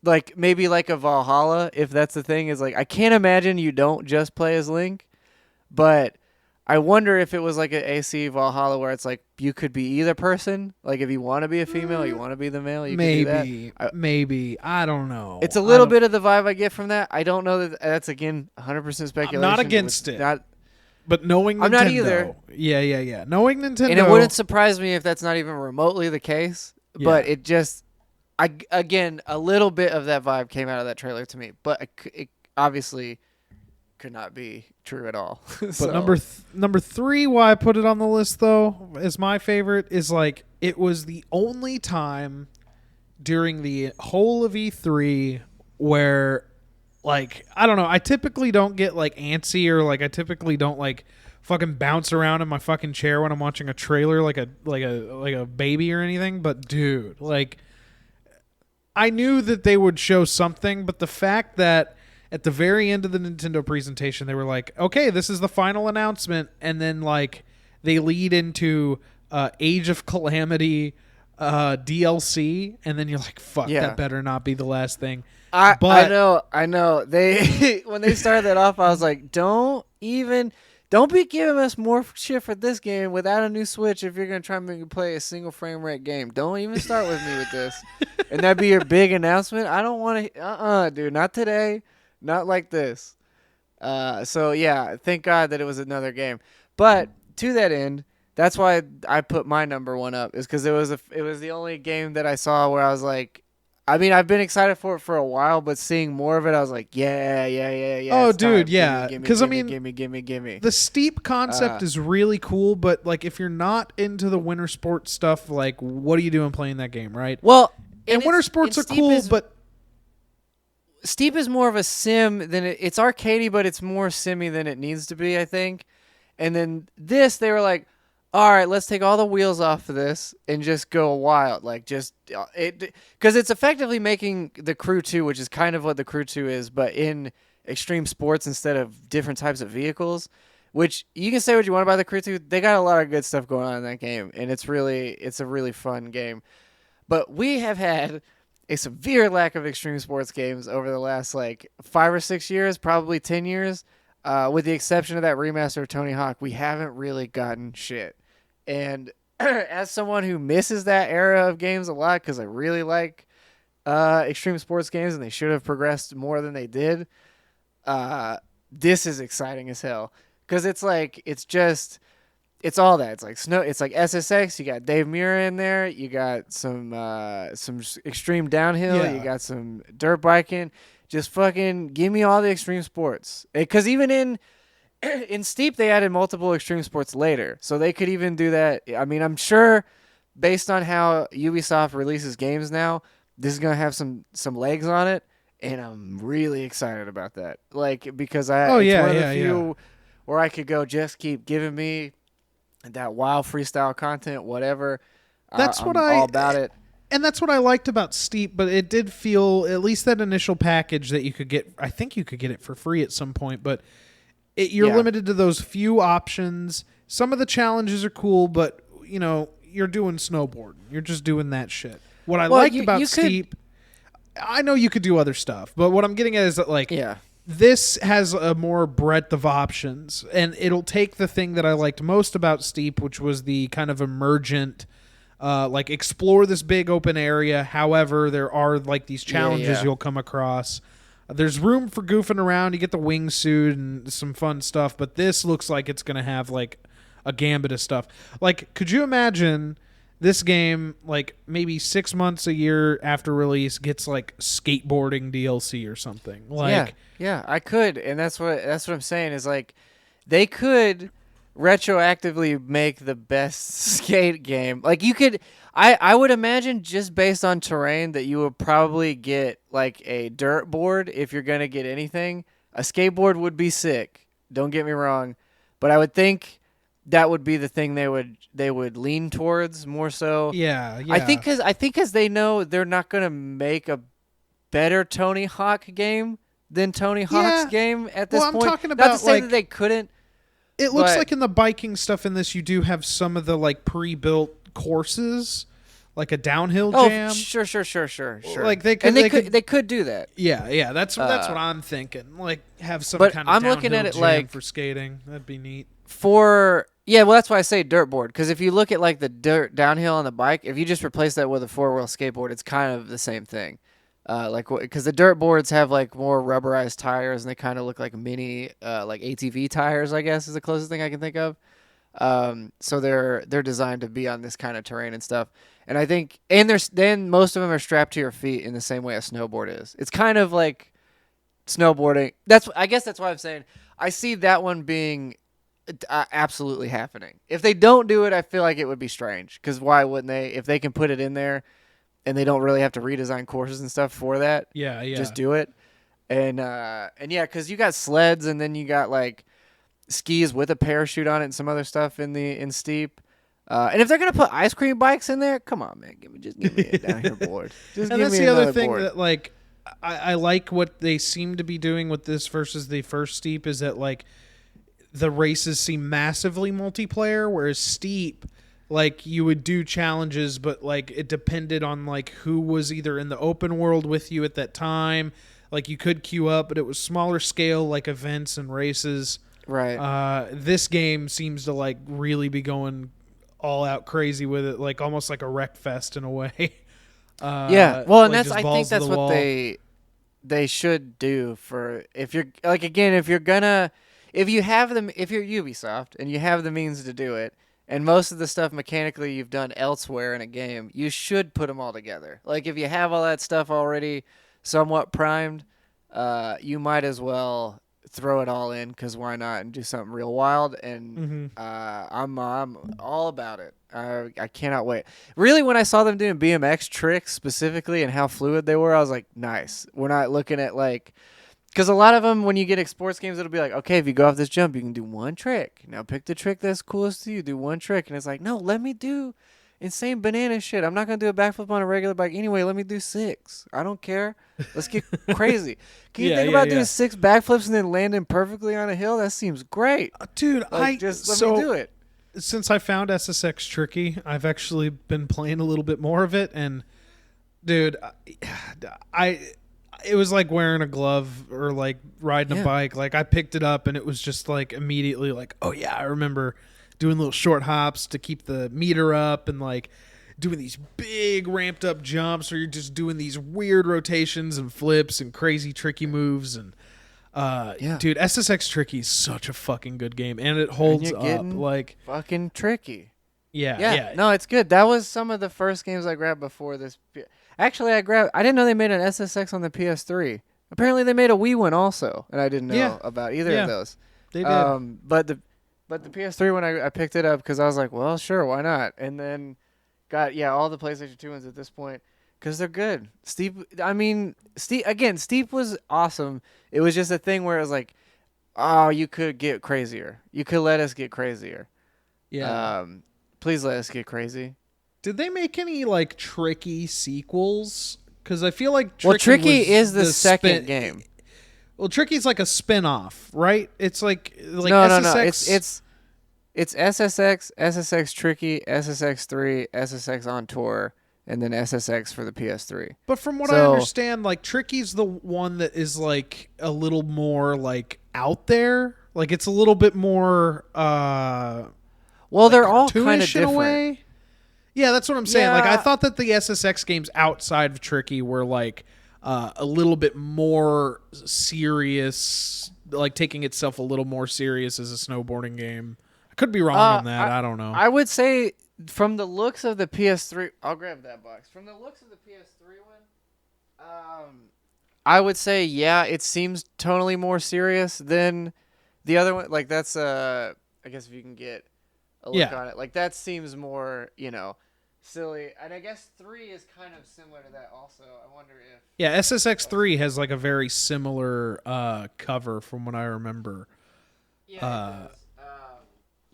like, maybe like a Valhalla, if that's the thing, is like, I can't imagine you don't just play as Link, but I wonder if it was like an AC Valhalla where it's like you could be either person. Like, if you want to be a female, you want to be the male, you can do maybe, that. maybe I don't know. It's a little bit of the vibe I get from that. I don't know that that's, again, 100% speculation. not against it. Not, but knowing Nintendo, I'm not either. Yeah. Knowing Nintendo, and it wouldn't surprise me if that's not even remotely the case. But Yeah. it just, again, a little bit of that vibe came out of that trailer to me. But it obviously could not be true at all. But So- number three, why I put it on the list though, is my favorite, is like it was the only time during the whole of E3 where, like, I don't know, I typically don't get like antsy, or like I typically don't like fucking bounce around in my fucking chair when I'm watching a trailer like a baby or anything. But dude, like, I knew that they would show something, but the fact that at the very end of the Nintendo presentation, they were like, okay, this is the final announcement. And then, like, they lead into Age of Calamity DLC. And then you're like, fuck, Yeah. that better not be the last thing. I But- I know. They when they started that off, I was like, don't be giving us more shit for this game without a new Switch if you're gonna try and make me play a single frame rate game. Don't even start with me with this. And that'd be your big announcement. I don't want to. Dude, not today. Not like this. So yeah, thank God that it was another game. But to that end, that's why I put my number one up, is because it was the only game that I saw where I was like, I mean, I've been excited for it for a while, but seeing more of it, I was like, yeah. Oh, it's dude, time. yeah. Gimme, 'Cause, I gimme, mean, gimme. The steep concept is really cool, but, like, if you're not into the winter sports stuff, like, what are you doing playing that game, right? Well, And winter sports are Steep cool, but Steep is more of a sim than it's arcadey, but it's more simmy than it needs to be, I think. And then this, they were like, all right, let's take all the wheels off of this and just go wild. Like, just because it's effectively making the Crew 2, which is kind of what the Crew 2 is, but in extreme sports instead of different types of vehicles. Which you can say what you want about the Crew 2. They got a lot of good stuff going on in that game, and it's a really fun game. But we have had a severe lack of extreme sports games over the last, like, 5 or 6 years, probably 10 years. With the exception of that remaster of Tony Hawk, we haven't really gotten shit. And as someone who misses that era of games a lot, because I really like extreme sports games and they should have progressed more than they did, this is exciting as hell. Because it's like, it's all that. It's like it's like SSX. You got Dave Mirra in there. You got some extreme downhill. Yeah. You got some dirt biking. Just fucking give me all the extreme sports. Because even in Steep, they added multiple extreme sports later, so they could even do that. I mean, I'm sure, based on how Ubisoft releases games now, this is gonna have some legs on it. and I'm really excited about that. Like because Oh it's yeah, one of the yeah, yeah. few where I could go just keep giving me that WoW freestyle content, whatever. That's what I'm all about it. and that's what I liked about Steep, but it did feel at least that initial package that you could get. I think you could get it for free at some point, but you're Yeah. limited to those few options. Some of the challenges are cool, but you're doing snowboarding. You're just doing that shit. What I Well, liked you about you could Steep, I know you could do other stuff, but what I'm getting at is that like yeah. this has a more breadth of options, and it'll take the thing that I liked most about Steep, which was the kind of emergent, like explore this big open area. However, there are like these challenges Yeah. you'll come across. There's room for goofing around. You get the wingsuit and some fun stuff, but this looks like it's going to have like a gambit of stuff. Like, could you imagine this game, like maybe 6 months, a year after release, gets like skateboarding DLC or something? Like, Yeah, I could, and that's what I'm saying is like they could retroactively make the best skate game. Like you could I would imagine just based on terrain that you would probably get like a dirt board if you're going to get anything. A skateboard would be sick. Don't get me wrong, but I would think that would be the thing they would lean towards more so. yeah, yeah. I think cuz they know they're not going to make a better Tony Hawk game than Tony Hawk's Yeah. game at this Well, I'm point. talking Not to about, say like, that they couldn't. It looks But- like in the biking stuff in this, you do have some of the like pre-built courses, like a downhill Oh, jam. sure. Like, they could- and they they could- could do that. Yeah. That's what Uh, I'm thinking. Like have some but kind of I'm looking downhill at it jam like- for skating. That'd be neat. Well, that's why I say dirt board, because if you look at like the dirt downhill on the bike, if you just replace that with a four-wheel skateboard, it's kind of the same thing. Because the dirt boards have like more rubberized tires and they kind of look like mini like ATV tires, I guess is the closest thing I can think of. So they're designed to be on this kind of terrain and stuff. And I think then most of them are strapped to your feet in the same way a snowboard is. It's kind of like snowboarding. I guess that's why I'm saying I see that one being absolutely happening. If they don't do it, I feel like it would be strange. Because why wouldn't they? If they can put it in there, and they don't really have to redesign courses and stuff for that, Yeah. just do it. And yeah, because you got sleds, and then you got like skis with a parachute on it, and some other stuff in steep. And if they're gonna put ice cream bikes in there, come on, man, give me a downhill board. Just And give that's me the other another thing board. that like I like what they seem to be doing with this versus the first Steep is that like the races seem massively multiplayer, whereas Steep, like you would do challenges, but like it depended on like who was either in the open world with you at that time. Like you could queue up, but it was smaller scale, like events and races. Right. This game seems to like really be going all out crazy with it, like almost like a wreck fest in a way. Yeah. Well, and like that's just I think balls to that's the what wall. they should do for if you're like again if you're Ubisoft and you have the means to do it, and most of the stuff mechanically you've done elsewhere in a game, you should put them all together. Like if you have all that stuff already somewhat primed, you might as well throw it all in, because why not, and do something real wild. And I'm all about it. I cannot wait. Really, when I saw them doing BMX tricks specifically and how fluid they were, I was like, nice. We're not looking at like, because a lot of them, when you get sports games, it'll be like, okay, if you go off this jump, you can do one trick. Now pick the trick that's coolest to you. Do one trick. And it's like, no, let me do insane banana shit. I'm not going to do a backflip on a regular bike anyway. Let me do 6. I don't care. Let's get crazy. Can you think about doing 6 backflips and then landing perfectly on a hill? That seems great. Dude, Like, just let me do it. Since I found SSX tricky, I've actually been playing a little bit more of it, and dude, it was like wearing a glove or like riding a bike. Like I picked it up and it was just like immediately like, oh yeah, I remember doing little short hops to keep the meter up and like doing these big ramped up jumps where you're just doing these weird rotations and flips and crazy tricky moves. And dude, SSX Tricky is such a fucking good game, and it holds you're up. getting Like fucking tricky. yeah. No, it's good. That was some of the first games I grabbed before this. Actually, I didn't know they made an SSX on the PS3. Apparently, they made a Wii one also, and I didn't know about either of those. They did. But the PS3 one, I picked it up because I was like, well, sure, why not? And then got all the PlayStation 2 ones at this point. because they're good. Steep was awesome. It was just a thing where it was like, oh, you could get crazier. You could let us get crazier. Yeah. Please let us get crazy. Did they make any like Tricky sequels? Because I feel like Tricky was is the second game. Well, Tricky's like a spin-off, right? It's like No. SSX. It's SSX, SSX Tricky, SSX3, SSX on tour, and then SSX for the PS3. But from what I understand, like Tricky's the one that is like a little more like out there. Like it's a little bit more. Well, like they're all kind of cartoonish in a different. way. Yeah, that's what I'm saying. Like I Yeah. thought that the SSX games outside of Tricky were like a little bit more serious, like taking itself a little more serious as a snowboarding game. I could be wrong on that. I don't know. I would say from the looks of the PS3, I'll grab that box. From the looks of the PS3 one, I would say yeah, it seems totally more serious than the other one. Like that's I guess if you can get a look on it, like that seems more silly. And I guess 3 is kind of similar to that also. I wonder if Yeah, SSX3 has like a very similar cover from what I remember. yeah. It does.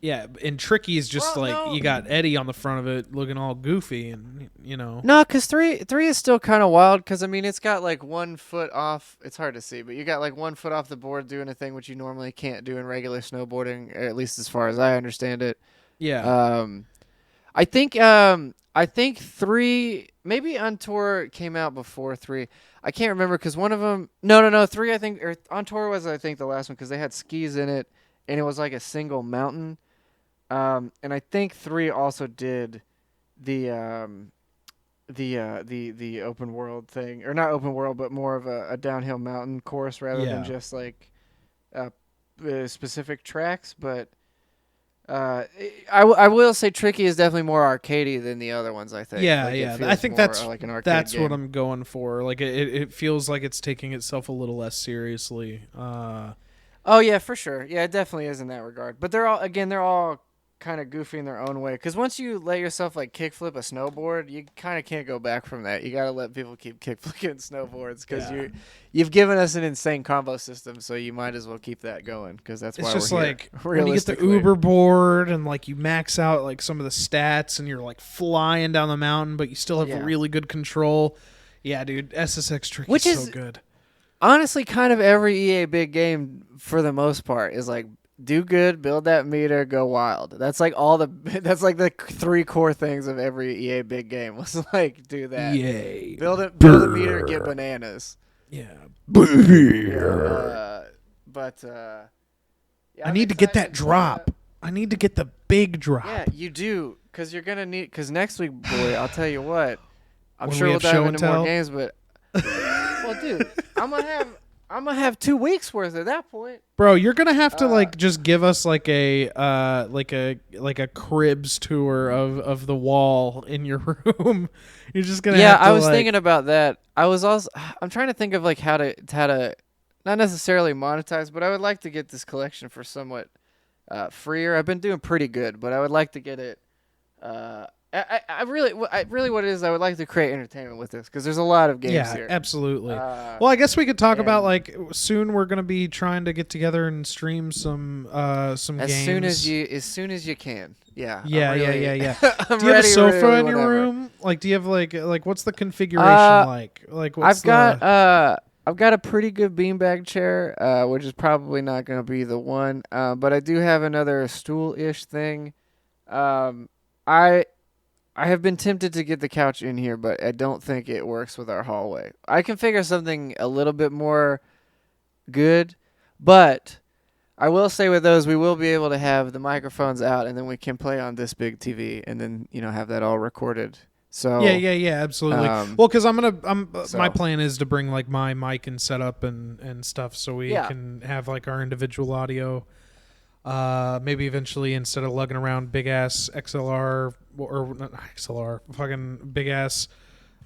Yeah, and Tricky is just Well, like no. you got Eddie on the front of it looking all goofy and No, because three is still kind of wild. Because I mean, it's got like 1 foot off. It's hard to see, but you got like 1 foot off the board doing a thing which you normally can't do in regular snowboarding, at least as far as I understand it. Yeah. I think 3 maybe on tour came out before 3. I can't remember because one of them. No. 3 I think or on tour was I think the last one because they had skis in it and it was like a single mountain. And I think 3 also did the open world thing, or not open world, but more of a downhill mountain course rather than just like specific tracks. But I will say Tricky is definitely more arcadey than the other ones. I think. Yeah, Like, it yeah. feels I think more that's like an arcade that's game. what I'm going for. Like it feels like it's taking itself a little less seriously. Oh yeah, for sure. Yeah, it definitely is in that regard. But they're all kind of goofy in their own way. Because once you let yourself like kickflip a snowboard, you kind of can't go back from that. You gotta let people keep kickflipping snowboards because you've given us an insane combo system, so you might as well keep that going because that's why It's just we're here. like when you get the Realistically. Uber board and like you max out like some of the stats and you're like flying down the mountain, but you still have Yeah. really good control. Yeah, dude, SSX Tricky Which is is- so good. Honestly, kind of every EA big game for the most part is like do good, build that meter, go wild. That's like that's like the 3 core things of every EA big game was like do that. Yay. Build a meter, get bananas. Yeah. But yeah, I I'm need to get that excited for drop. I need to get the big drop. Yeah, you do, because you're gonna need. Because next week, boy, I'll tell you what. I'm When sure we we'll have show dive and into more tell? games, but well, dude, I'm gonna have 2 weeks worth at that point. Bro, you're gonna have to like just give us like a cribs tour of the wall in your room. You're just gonna Yeah, have to, I was like- thinking about that. I'm trying to think of like how to not necessarily monetize, but I would like to get this collection for somewhat freer. I've been doing pretty good, but I would like to get it. I really what it is. I would like to create entertainment with this because there's a lot of games Yeah, here. absolutely. Uh, Well, I guess we could talk about and- like soon we're gonna be trying to get together and stream some as games. soon as you can. Yeah. I'm Yeah, really- yeah. I'm Do you have a ready, sofa really, in your whatever. room? Like, do you have like what's the configuration like? Like, what's I've got a pretty good beanbag chair, which is probably not going to be the one. But I do have another stool-ish thing. I have been tempted to get the couch in here, but I don't think it works with our hallway. I can figure something a little bit more good, but I will say with those, we will be able to have the microphones out, and then we can play on this big TV, and then have that all recorded. So yeah, absolutely. Um, Well, because so- my plan is to bring like my mic and setup and stuff, so we Yeah. can have like our individual audio. Maybe eventually, instead of lugging around big ass XLR or not XLR, fucking big ass,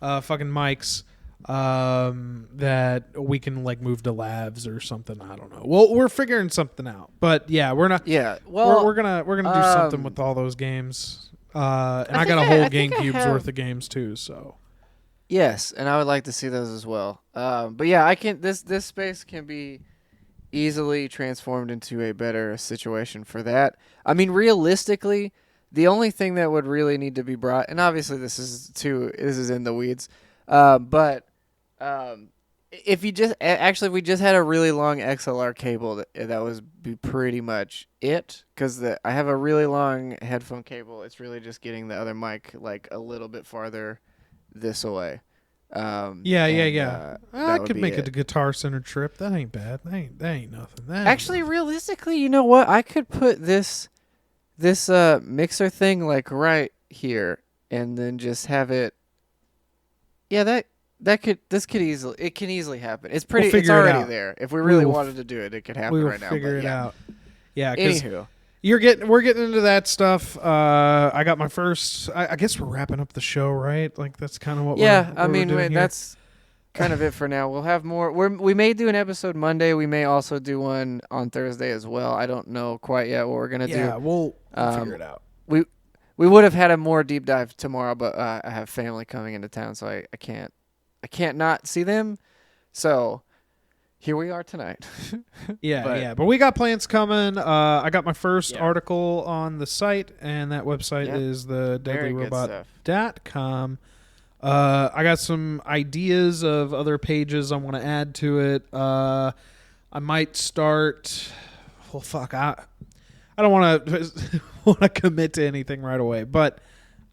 fucking mics, that we can like move to lavs or something. I don't know. Well, we're figuring something out, but yeah, we're not. yeah. Well, we're gonna do something with all those games. And I got a whole I think I GameCube's have- worth of games too. So Yes, and I would like to see those as well. But yeah, I can. This space can be easily transformed into a better situation for that. I mean, realistically, the only thing that would really need to be brought, and obviously this is in the weeds, but um, if you just actually if we just had a really long XLR cable, that was be pretty much it. Because I have a really long headphone cable. It's really just getting the other mic like a little bit farther this away. I That would could be make it. it a Guitar Center trip. That ain't bad. That ain't nothing. Actually, realistically, you know what? I could put this mixer thing like right here, and then just have it. Yeah, this could easily it can easily happen. It's pretty. It's figure it already out. there. If we really will wanted to do it, it could happen we will right now. figure But it yeah. out. Yeah, because Anywho, we're getting into that stuff. I got my first. I guess we're wrapping up the show, right? Like that's kind of what. yeah. we're doing here. That's kind of it for now. We'll have more. We may do an episode Monday. We may also do one on Thursday as well. I don't know quite yet what we're gonna do. Yeah, we'll Um, figure it out. We would have had a more deep dive tomorrow, but I have family coming into town, so I can't not see them. So here we are tonight. But we got plans coming. I got my first Yeah. article on the site, and that website Yep. is the Very good stuff. deadlyrobot.com. I got some ideas of other pages I want to add to it. I might start. Well, fuck. I don't want to want to commit to anything right away, but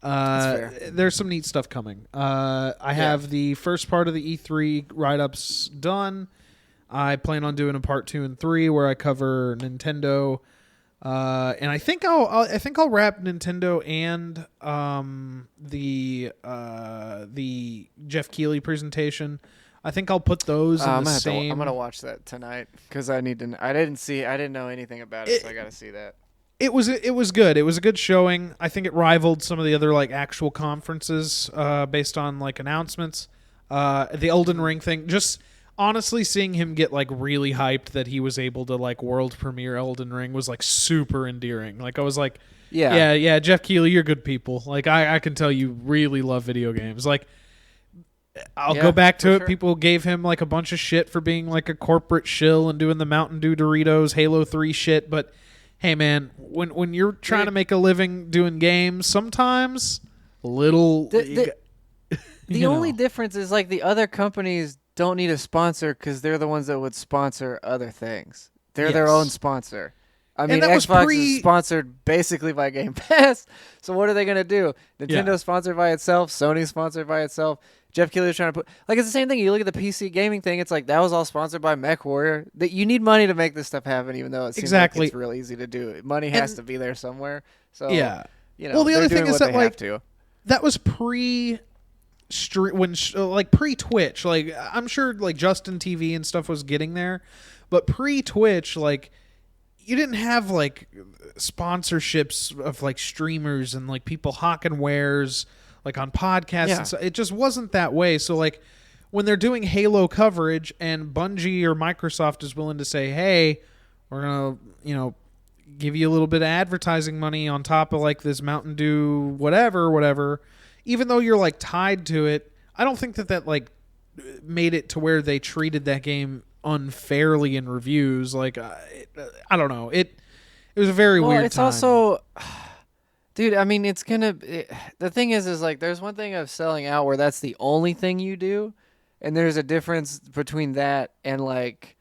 That's there's some neat stuff coming. I have the first part of the E3 write-ups done. I plan on doing a part 2 and 3 where I cover Nintendo, and I think I'll wrap Nintendo and the Jeff Keighley presentation. I think I'll put those in the same. I'm gonna watch that tonight because I need to. I didn't know anything about it, so I gotta see that. It was good. It was a good showing. I think it rivaled some of the other like actual conferences based on like announcements. The Elden Ring thing, just honestly seeing him get like really hyped that he was able to like world premiere Elden Ring was like super endearing. Like I was like, yeah, Jeff Keighley, you're good people. Like I can tell you really love video games. Like I'll go back to it. Sure. People gave him like a bunch of shit for being like a corporate shill and doing the Mountain Dew Doritos Halo 3 shit, but hey man, when you're trying to make a living doing games, sometimes a little The only difference is like the other companies don't need a sponsor because they're the ones that would sponsor other things. They're their Yes. own sponsor. I mean, that was Xbox is sponsored basically by Game Pass. So what are they gonna do? Nintendo's sponsored by itself. Sony's sponsored by itself. Jeff Keighley was trying to put like it's the same thing. You look at the PC gaming thing. It's like that was all sponsored by MechWarrior. That you need money to make this stuff happen, even though it seems Exactly. like it's real easy to do. Money has And- to be there somewhere. So Yeah. you know. Well, the they're other thing doing is what that, they like, have to. that was pre Twitch. Like I'm sure like Justin TV and stuff was getting there, but pre Twitch, like you didn't have like sponsorships of like streamers and like people hawking wares like on podcasts. Yeah. And so it just wasn't that way. So like when they're doing Halo coverage and Bungie or Microsoft is willing to say, hey, we're gonna give you a little bit of advertising money on top of like this Mountain Dew whatever, even though you're like tied to it, I don't think that like made it to where they treated that game unfairly in reviews. Like I don't know, it was a very weird It's time. also, dude. I mean, the thing is like there's one thing of selling out where that's the only thing you do, and there's a difference between that and like,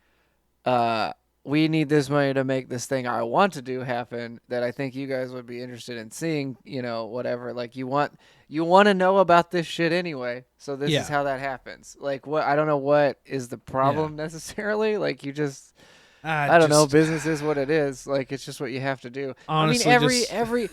we need this money to make this thing I want to do happen that I think you guys would be interested in seeing. Whatever. Like you want to know about this shit anyway. So this is how that happens. Like what? I don't know what is the problem necessarily. Like you just. I don't know. Business is what it is. Like it's just what you have to do. Honestly, I mean,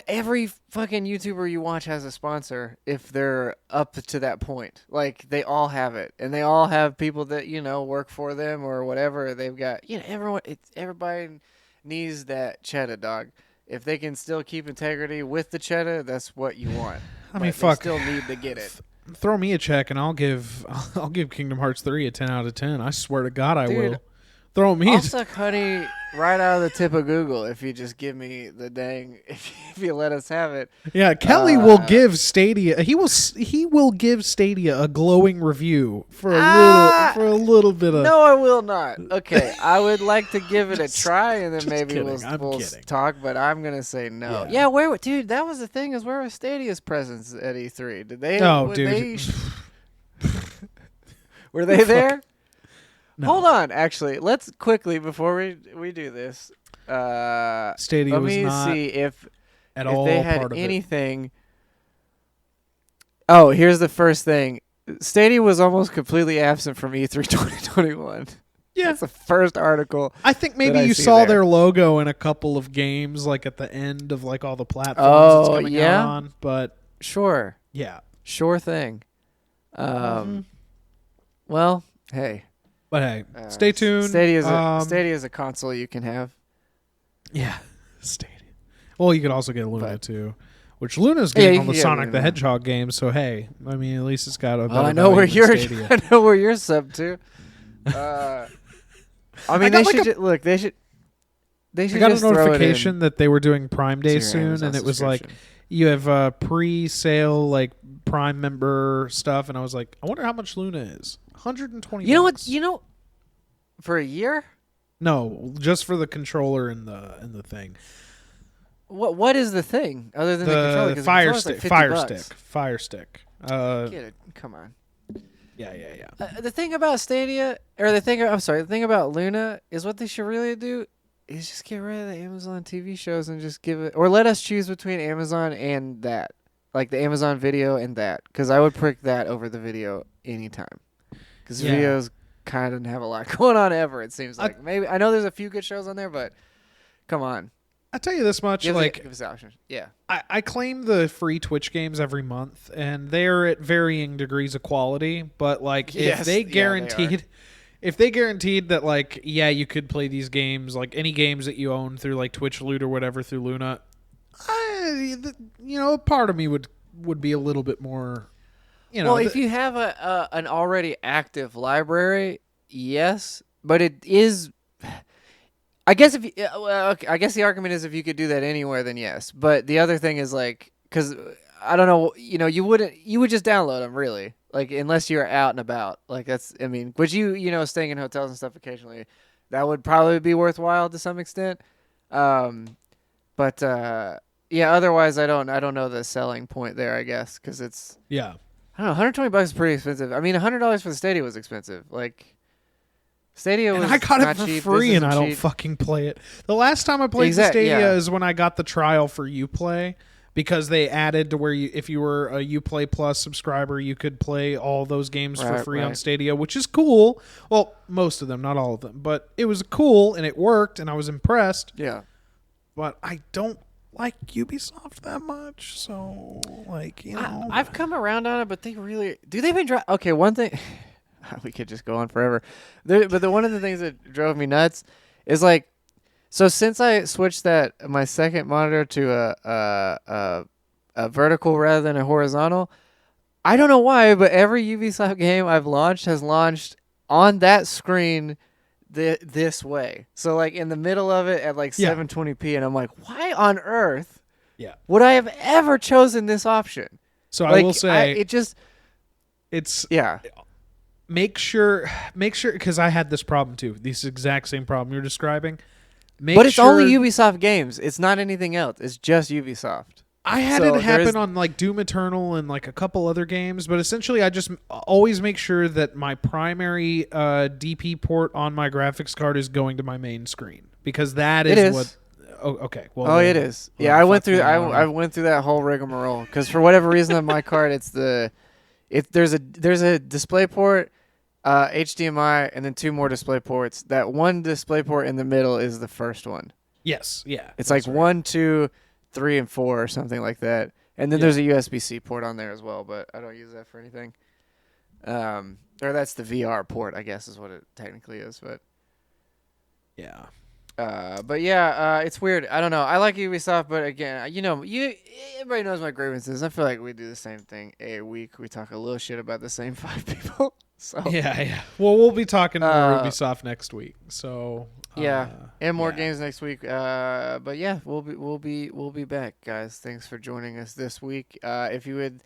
every fucking YouTuber you watch has a sponsor if they're up to that point. Like they all have it, and they all have people that work for them or whatever. They've got everybody needs that cheddar dog. If they can still keep integrity with the cheddar, that's what you want. I mean, But fuck. They still need to get it. Throw me a check and I'll give Kingdom Hearts 3 a 10 out of 10. I swear to God, I Dude, will. Throw me. I'll suck honey right out of the tip of Google if you just give me the dang. If you let us have it. Yeah, Kelly will give Stadia. He will give Stadia a glowing review for a little bit of. No, I will not. Okay, I would like to give it a try, and then maybe kidding. we'll talk. But I'm gonna say no. Yeah. Yeah, dude? That was the thing. Is where was Stadia's presence at E3? Did they? Oh, dude. Were they there? No. Hold on. Actually, let's quickly before we do this. Stadia let was me not see if all they had part of anything. Oh, here's the first thing. Stadia was almost completely absent from E3 2021. Yeah. That's the first article. I think maybe I you see saw there. their logo in a couple of games, like at the end of like all the platforms it's Oh, coming yeah? out on. But Sure. yeah, Sure thing. Well, hey. but hey, stay tuned. Stadia is a console you can have. Yeah, Stadia. Well, you could also get Luna But- too, which Luna's Yeah, getting you on can the get Sonic the Luna. Hedgehog game. So hey, I mean, at least it's got a. Oh, better I know where value than you're. Stadia. I know where you're sub to. I mean, got they like should a- look. They should. They I should got a just throw it in notification that they were doing Prime Day to your soon, Amazon and it was like subscription. you have pre-sale like Prime member stuff, and I was like, I wonder how much Luna is. 120. You know what? bucks. You know, for a year. No, just for the controller and the thing. What is the thing other than the controller? 'Cause the Fire controller's like stick, 50 fire bucks. stick, fire stick. Get it? Come on. Yeah. The thing about Stadia, or the thing about Luna is what they should really do is just get rid of the Amazon TV shows and just give it, or let us choose between Amazon and that, like the Amazon Video and that, because I would pick that over the video anytime, because Yeah. videos kind of have a lot going on ever. It seems like maybe I know there's a few good shows on there, but come on, I tell you this much, give like us the option. Yeah. I claim the free Twitch games every month, and they're at varying degrees of quality. But like, Yes, if they yeah, they guaranteed, if they guaranteed that like, yeah, you could play these games, like any games that you own through like Twitch Loot or whatever through Luna, a part of me would be a little bit more, Well, if you have an already active library, yes, but it is. I guess if you, okay, I guess the argument is if you could do that anywhere, then yes. But the other thing is like, because I don't know, you would just download them really, like unless you're out and about. Like that's, I mean, but staying in hotels and stuff occasionally, that would probably be worthwhile to some extent. But yeah, otherwise I don't know the selling point there. I guess because it's. yeah. I don't know, $120 is pretty expensive. I mean, $100 for the Stadia was expensive. Like, Stadia was And I got not it for cheap. free, This and I isn't don't cheap. fucking play it. The last time I played the Stadia yeah. is when I got the trial for UPlay, because they added to where if you were a UPlay Plus subscriber, you could play all those games for free on Stadia, which is cool. Well, most of them, not all of them, but it was cool and it worked, and I was impressed. Yeah. But I don't like Ubisoft that much, so like I've come around on it, but they really do. They've been okay. One thing we could just go on forever, but one of the things that drove me nuts is like, so since I switched my second monitor to a vertical rather than a horizontal, I don't know why, but every Ubisoft game I've launched has launched on that screen this way. So like in the middle of it at like 720p, and I'm like, why on earth would I have ever chosen this option? So Like, I will say it's yeah. Make sure because I had this problem too. This exact same problem you're describing. But it's only Ubisoft games. It's not anything else. It's just Ubisoft. I had So it happen there's- on like Doom Eternal and like a couple other games, but essentially I just always make sure that my primary DP port on my graphics card is going to my main screen, because that It is is. what. Oh, okay. Well, Oh, then- it is. well, Yeah, I went fuck through. me, I went through that whole rigmarole because for whatever reason on my card, there's a display port, HDMI, and then two more display ports. That one display port in the middle is the first one. Yes. Yeah. It's that's like right. 1, 2, 3, and 4 or something like that. And then Yeah. there's a USB-C port on there as well, but I don't use that for anything. Or that's the VR port, I guess, is what it technically is. But Yeah. it's weird. I don't know. I like Ubisoft, but again, everybody knows my grievances. I feel like we do the same thing a week. We talk a little shit about the same 5 people. So Yeah. Well, we'll be talking more Uh, Ubisoft next week. So yeah, and more yeah. games next week. But yeah, we'll be back, guys. Thanks for joining us this week. If you would,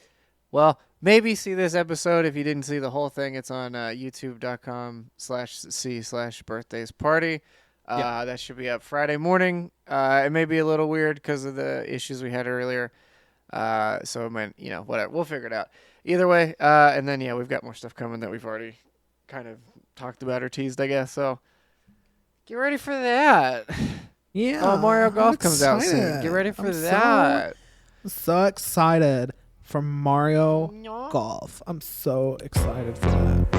well, maybe see this episode. If you didn't see the whole thing, it's on youtube.com/c/birthdays party. Yep. That should be up Friday morning. It may be a little weird because of the issues we had earlier. So it might, whatever. We'll figure it out. Either way, and then yeah, we've got more stuff coming that we've already kind of talked about or teased, I guess. So get ready for that. Yeah. Oh, Mario I'm Golf comes out soon. excited. Get ready for I'm that. So excited for Mario Golf. I'm so excited for that.